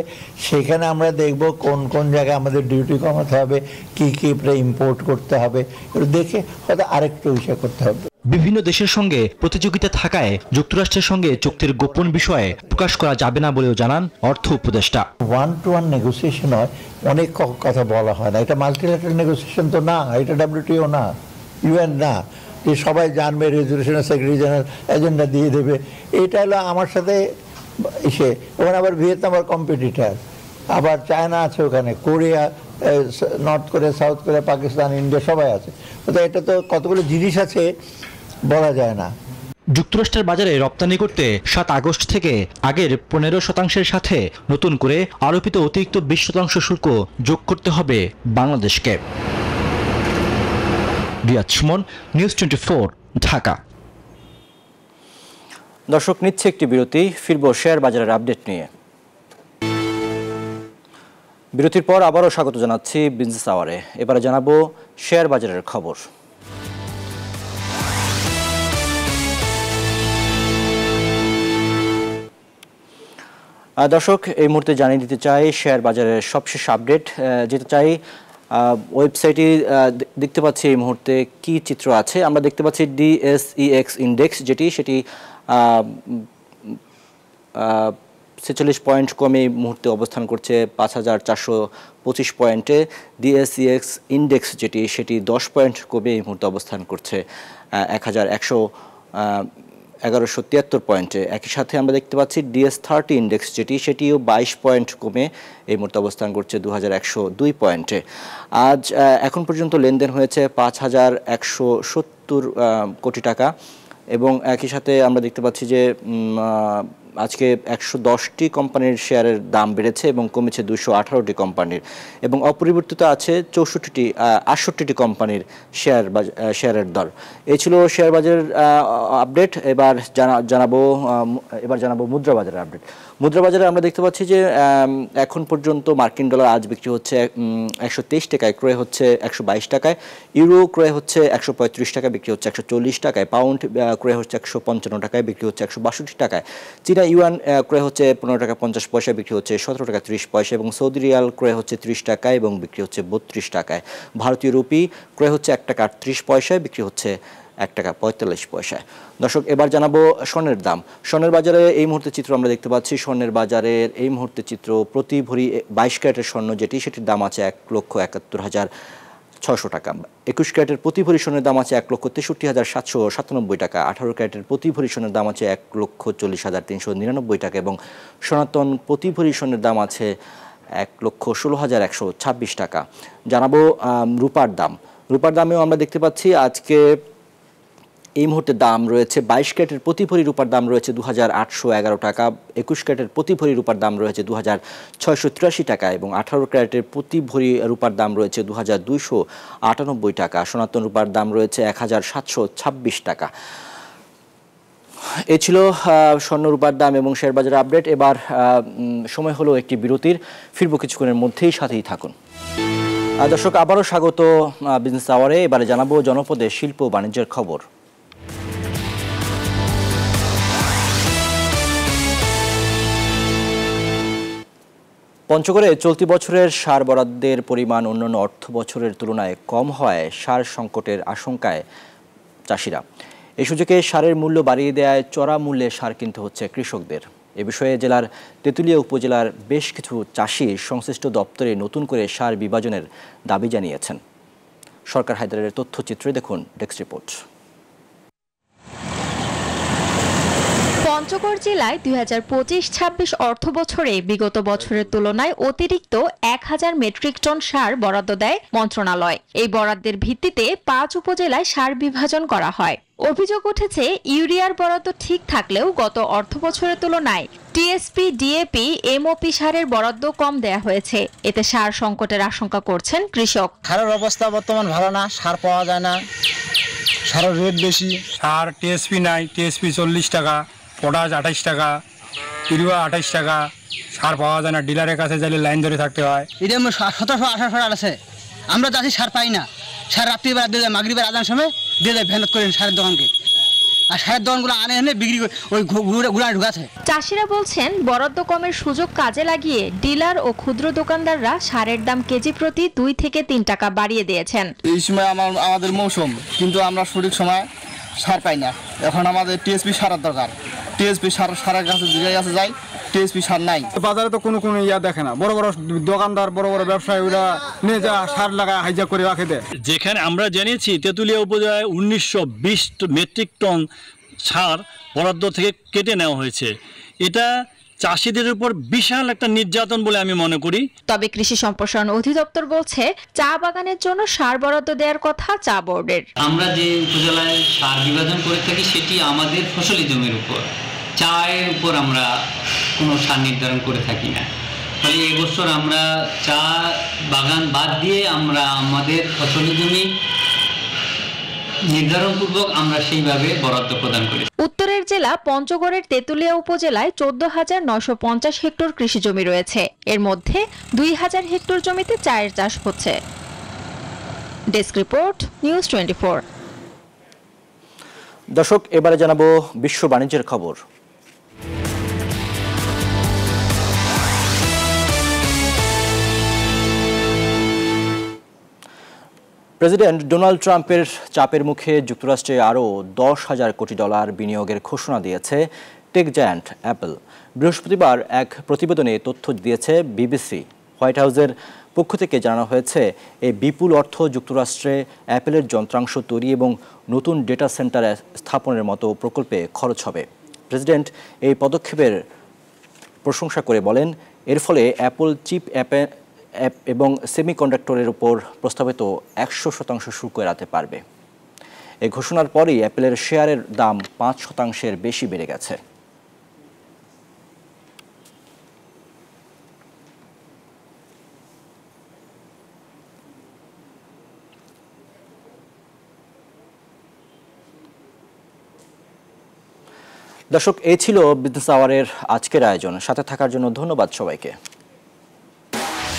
সেখানে আমরা দেখব কোন কোন জায়গায় আমাদের ডিউটি কমাতে হবে, কি কি ইম্পোর্ট করতে হবে, এটা দেখে হয়তো আরেকটু বিষয় করতে হবে। বিভিন্ন দেশের সঙ্গে প্রতিযোগিতা থাকায় যুক্তরাষ্ট্রের সঙ্গে চুক্তির গোপন বিষয়ে প্রকাশ করা যাবে না বলেও জানান অর্থ উপদেষ্টা। 1-to-1 নেগোসিয়েশন হয়, অনেক কথা বলা হয় না। এটা মাল্টিল্যাটারাল নেগোসিয়েশন তো না, এটা WTO না, UN না, যে সবাই জানবে, রেজলিউশনের সেক্রেটারি জেনারেল এজেন্ডা দিয়ে দেবে। এটা হলো আমার সাথে এসে, ওখানে আবার ভিয়েতনাম আর কম্পিটিটার, আবার চায়না আছে, ওখানে Korea, north Korea, south Korea, Pakistan, India সবাই আছে। তো এটা তো কতগুলো জিনিস আছে, বলা যায় না। যুক্তরাষ্ট্রের বাজারে রপ্তানি করতে 7 আগস্ট থেকে আগের 15% সাথে নতুন করে আরোপিত অতিরিক্ত 20% শুল্ক যোগ করতে হবে বাংলাদেশকে। রিয়াদ সুমন, নিউজ 24, ঢাকা। দর্শক, নিচ্ছে একটি বিরতি, ফিরবো শেয়ার বাজারের আপডেট নিয়ে। বিরতির পর আবারও স্বাগত জানাচ্ছি বিজনেস আওয়ারে। এবারে জানাবো শেয়ার বাজারের খবর। দর্শক, এই মুহূর্তে জানিয়ে দিতে চাই শেয়ার বাজারের সবশেষ আপডেট। যেতে চাই ওয়েবসাইটে দেখতে পাচ্ছি এই মুহূর্তে কি চিত্র আছে। আমরা দেখতে পাচ্ছি DSEX ইন্ডেক্স, সেটি 46 পয়েন্ট কমে এই মুহূর্তে অবস্থান করছে 5425 পয়েন্টে। DSEX ইন্ডেক্স সেটি 10 পয়েন্ট কমে এই মুহূর্তে অবস্থান করছে 1173 পয়েন্টে। একই সাথে আমরা দেখতে পাচ্ছি DS30 ইন্ডেক্স সেটিও 22 পয়েন্ট কমে এই মুহূর্তে অবস্থান করছে 2102 পয়েন্টে। আজ এখন পর্যন্ত লেনদেন হয়েছে 5170 কোটি টাকা, এবং একই সাথে আমরা দেখতে পাচ্ছি যে আজকে 110টি কোম্পানির শেয়ারের দাম বেড়েছে এবং কমেছে 218টি কোম্পানির, এবং অপরিবর্তিত আছে 68টি কোম্পানির শেয়ারের দর। এই ছিল শেয়ার বাজারের আপডেট। এবার জানাবো মুদ্রা বাজারের আপডেট। মুদ্রা বাজারে আমরা দেখতে পাচ্ছি যে এখন পর্যন্ত মার্কিন ডলার আজ বিক্রি হচ্ছে 123 টাকায়, ক্রয় হচ্ছে 122 টাকায়। ইউরো ক্রয় হচ্ছে 135 টাকায়, বিক্রি হচ্ছে 140 টাকায়। পাউন্ড ক্রয় হচ্ছে 155 টাকায়, বিক্রি হচ্ছে 162 টাকায়। চীনা ইউয়ান ক্রয় হচ্ছে 15 টাকা 50 পয়সা, বিক্রি হচ্ছে 17 টাকা 30 পয়সা, এবং সৌদি রিয়াল ক্রয় হচ্ছে 30 টাকায় এবং বিক্রি হচ্ছে 32 টাকায়। ভারতীয় রুপি ক্রয় হচ্ছে 1 টাকা 38 পয়সায়, বিক্রি হচ্ছে 1 টাকা 45 পয়সায়। দর্শক, এবার জানাবো স্বর্ণের দাম। স্বর্ণের বাজারে এই মুহূর্তে চিত্র আমরা দেখতে পাচ্ছি। স্বর্ণের বাজারের এই মুহূর্তে চিত্র, প্রতি ভরি 22 ক্যারেটের স্বর্ণ সেটির দাম আছে 1,71,600 টাকা। 21 ক্যারেটের প্রতি ভরি স্বর্ণের দাম আছে 1,63,797 টাকা। 18 ক্যারেটের প্রতি ভরি স্বর্ণের দাম আছে 1,40,399 টাকা, এবং সনাতন প্রতি ভরি স্বর্ণের দাম আছে 1,16,126 টাকা। জানাবো রূপার দাম। রূপার দামেও আমরা দেখতে পাচ্ছি আজকে এই মুহূর্তে দাম রয়েছে 22 ক্যারেটের প্রতি ভরি রূপার দাম রয়েছে 2,811 টাকা। 21 ক্যারেটের প্রতি ভরি রূপার দাম রয়েছে 2,683 টাকা, এবং 18 ক্যারেটের প্রতি ভরি রূপার দাম রয়েছে 2,298 টাকা। সনাতন রূপার দাম রয়েছে 1,726 টাকা। এই ছিল স্বর্ণ রূপার দাম এবং শেয়ার বাজার আপডেট। এবার সময় হলো একটি বিরতির, ফিরবো কিছুক্ষণের মধ্যেই, সাথেই থাকুন। দর্শক, আবারও স্বাগত বিজনেস আওয়ারে। এবারে জানাবো জনপদের শিল্প বাণিজ্যের খবর। পঞ্চগড়ে চলতি বছরের সার বরাদ্দের পরিমাণ অন্যান্য অর্থ বছরের তুলনায় কম হওয়ায় সার সংকটের আশঙ্কায় চাষিরা। এই সুযোগে সারের মূল্য বাড়িয়ে দেওয়ায় চড়া মূল্যে সার কিনতে হচ্ছে কৃষকদের। এ বিষয়ে জেলার তেঁতুলিয়া উপজেলার বেশ কিছু চাষি সংশ্লিষ্ট দপ্তরে নতুন করে সার বিভাজনের দাবি জানিয়েছেন। সরকার হায়দারের তথ্যচিত্রে দেখুন ডেস্ক রিপোর্ট। পঞ্চগড় জেলায় 2025-26 অর্থ বছরে বিগত বছরের তুলনায় অতিরিক্ত 1000 মেট্রিক টন সার বরাদ্দ দেয় মন্ত্রণালয়। এই বরাদ্দের ভিত্তিতে 5 উপজেলায় সার বিভাজন করা হয়। অভিযোগ উঠেছে, ইউরিয়ার বরাদ্দ ঠিক থাকলেও গত অর্থ বছরের তুলনায় টিএসপি, ডিএপি, এমওপি সারের বরাদ্দ কম দেয়া হয়েছে। এতে সার সংকটের আশঙ্কা করছেন কৃষক। সারের অবস্থা বর্তমান ভালো না, সার পাওয়া যায় না, সারের রেট বেশি। সার টিএসপি নাই, টিএসপি 40 টাকা, পটাশ 28 টাকা, ইউরিয়া 28 টাকা, সার পাওয়া যায় না। ডিলারের কাছে যাইলে লাইন ধরে থাকতে হয়। এটা 1700-1800 আছে, আমরা চাষি সার পাই না। সার রাত্রিবেলা দিয়ে যায়, মাগরিবের আজান সময় দিয়ে যায় ভ্যানত করে সারের দোকানকে, আর সারের দোকানগুলো আনে এনে বিক্রি করে ওই গুড়া ঢুকাছে। চাষিরা বলছেন, বরাদ্দ কমের সুযোগ কাজে লাগিয়ে ডিলার ও ক্ষুদ্র দোকানদাররা সারের দাম কেজি প্রতি 2 থেকে 3 টাকা বাড়িয়ে দিয়েছেন। এই সময় আমাদের মৌসুম, কিন্তু আমরা সঠিক সময় সার পাই না। এখন আমাদের টিএসপি সারের দরকার। টিএসপি সারের কাছে যাই, টিএসপি সার নাই। বাজারে তো কোনো ইয়া দেখে না। বড় বড় দোকানদার, বড় বড় ব্যবসায়ী ওরা নিয়ে যা সার লাগায় হাইজা করে রাখে দেয়। যেখানে আমরা জেনেছি তেঁতুলিয়া উপজেলায় 1920 মেট্রিক টন সার বরাদ্দ থেকে কেটে নেওয়া হয়েছে। এটা চাষিদের উপর বিশাল একটা নির্যাতন বলে আমি মনে করি। তবে কৃষি সম্প্রসারণ অধিদপ্তর বলছে, চা বাগানের জন্য সার বরাদ্দ দেওয়ার কথা চা বোর্ডের। আমরা যে উপজেলায় সার বিভাজন করে থাকি সেটি আমাদের ফসলি জমির উপর, চায়ের উপর আমরা কোনো সার নির্ধারণ করে থাকি না। ফলে এবছর আমরা চা বাগান বাদ দিয়ে আমরা আমাদের ফসলি জমি নির্ধারণপূর্বক আমরা সেইভাবে বরাদ্দ প্রদান করি। উত্তরের জেলা পঞ্চগড়ের তেঁতুলিয়া উপজেলায় 14,950 হেক্টর কৃষি জমি রয়েছে। এর মধ্যে 2000 হেক্টর জমিতে চায়ের চাষ হচ্ছে। Desk report, news 24। দর্শক, এবারে জানাবো বিশ্ব বাণিজ্যের খবর। প্রেসিডেন্ট ডোনাল্ড ট্রাম্পের চাপের মুখে যুক্তরাষ্ট্রে আরও $10,000 কোটি বিনিয়োগের ঘোষণা দিয়েছে টেক জায়ান্ট অ্যাপল। বৃহস্পতিবার এক প্রতিবেদনে তথ্য দিয়েছে বিবিসি। হোয়াইট হাউসের পক্ষ থেকে জানানো হয়েছে, এই বিপুল অর্থ যুক্তরাষ্ট্রে অ্যাপলের যন্ত্রাংশ তৈরি এবং নতুন ডেটা সেন্টার স্থাপনের মতো প্রকল্পে খরচ হবে। প্রেসিডেন্ট এই পদক্ষেপের প্রশংসা করে বলেন, এর ফলে অ্যাপল চিপ এবং সেমিকন্ডাক্টরের উপর প্রস্তাবিত 100% শুল্ক এড়াতে পারবে। এই ঘোষণার পরেই অ্যাপলের শেয়ারের দাম 5% বেশি বেড়ে গেছে। দর্শক, এই ছিল বিজনেস আওয়ারের আজকের আয়োজন। সাথে থাকার জন্য ধন্যবাদ সবাইকে।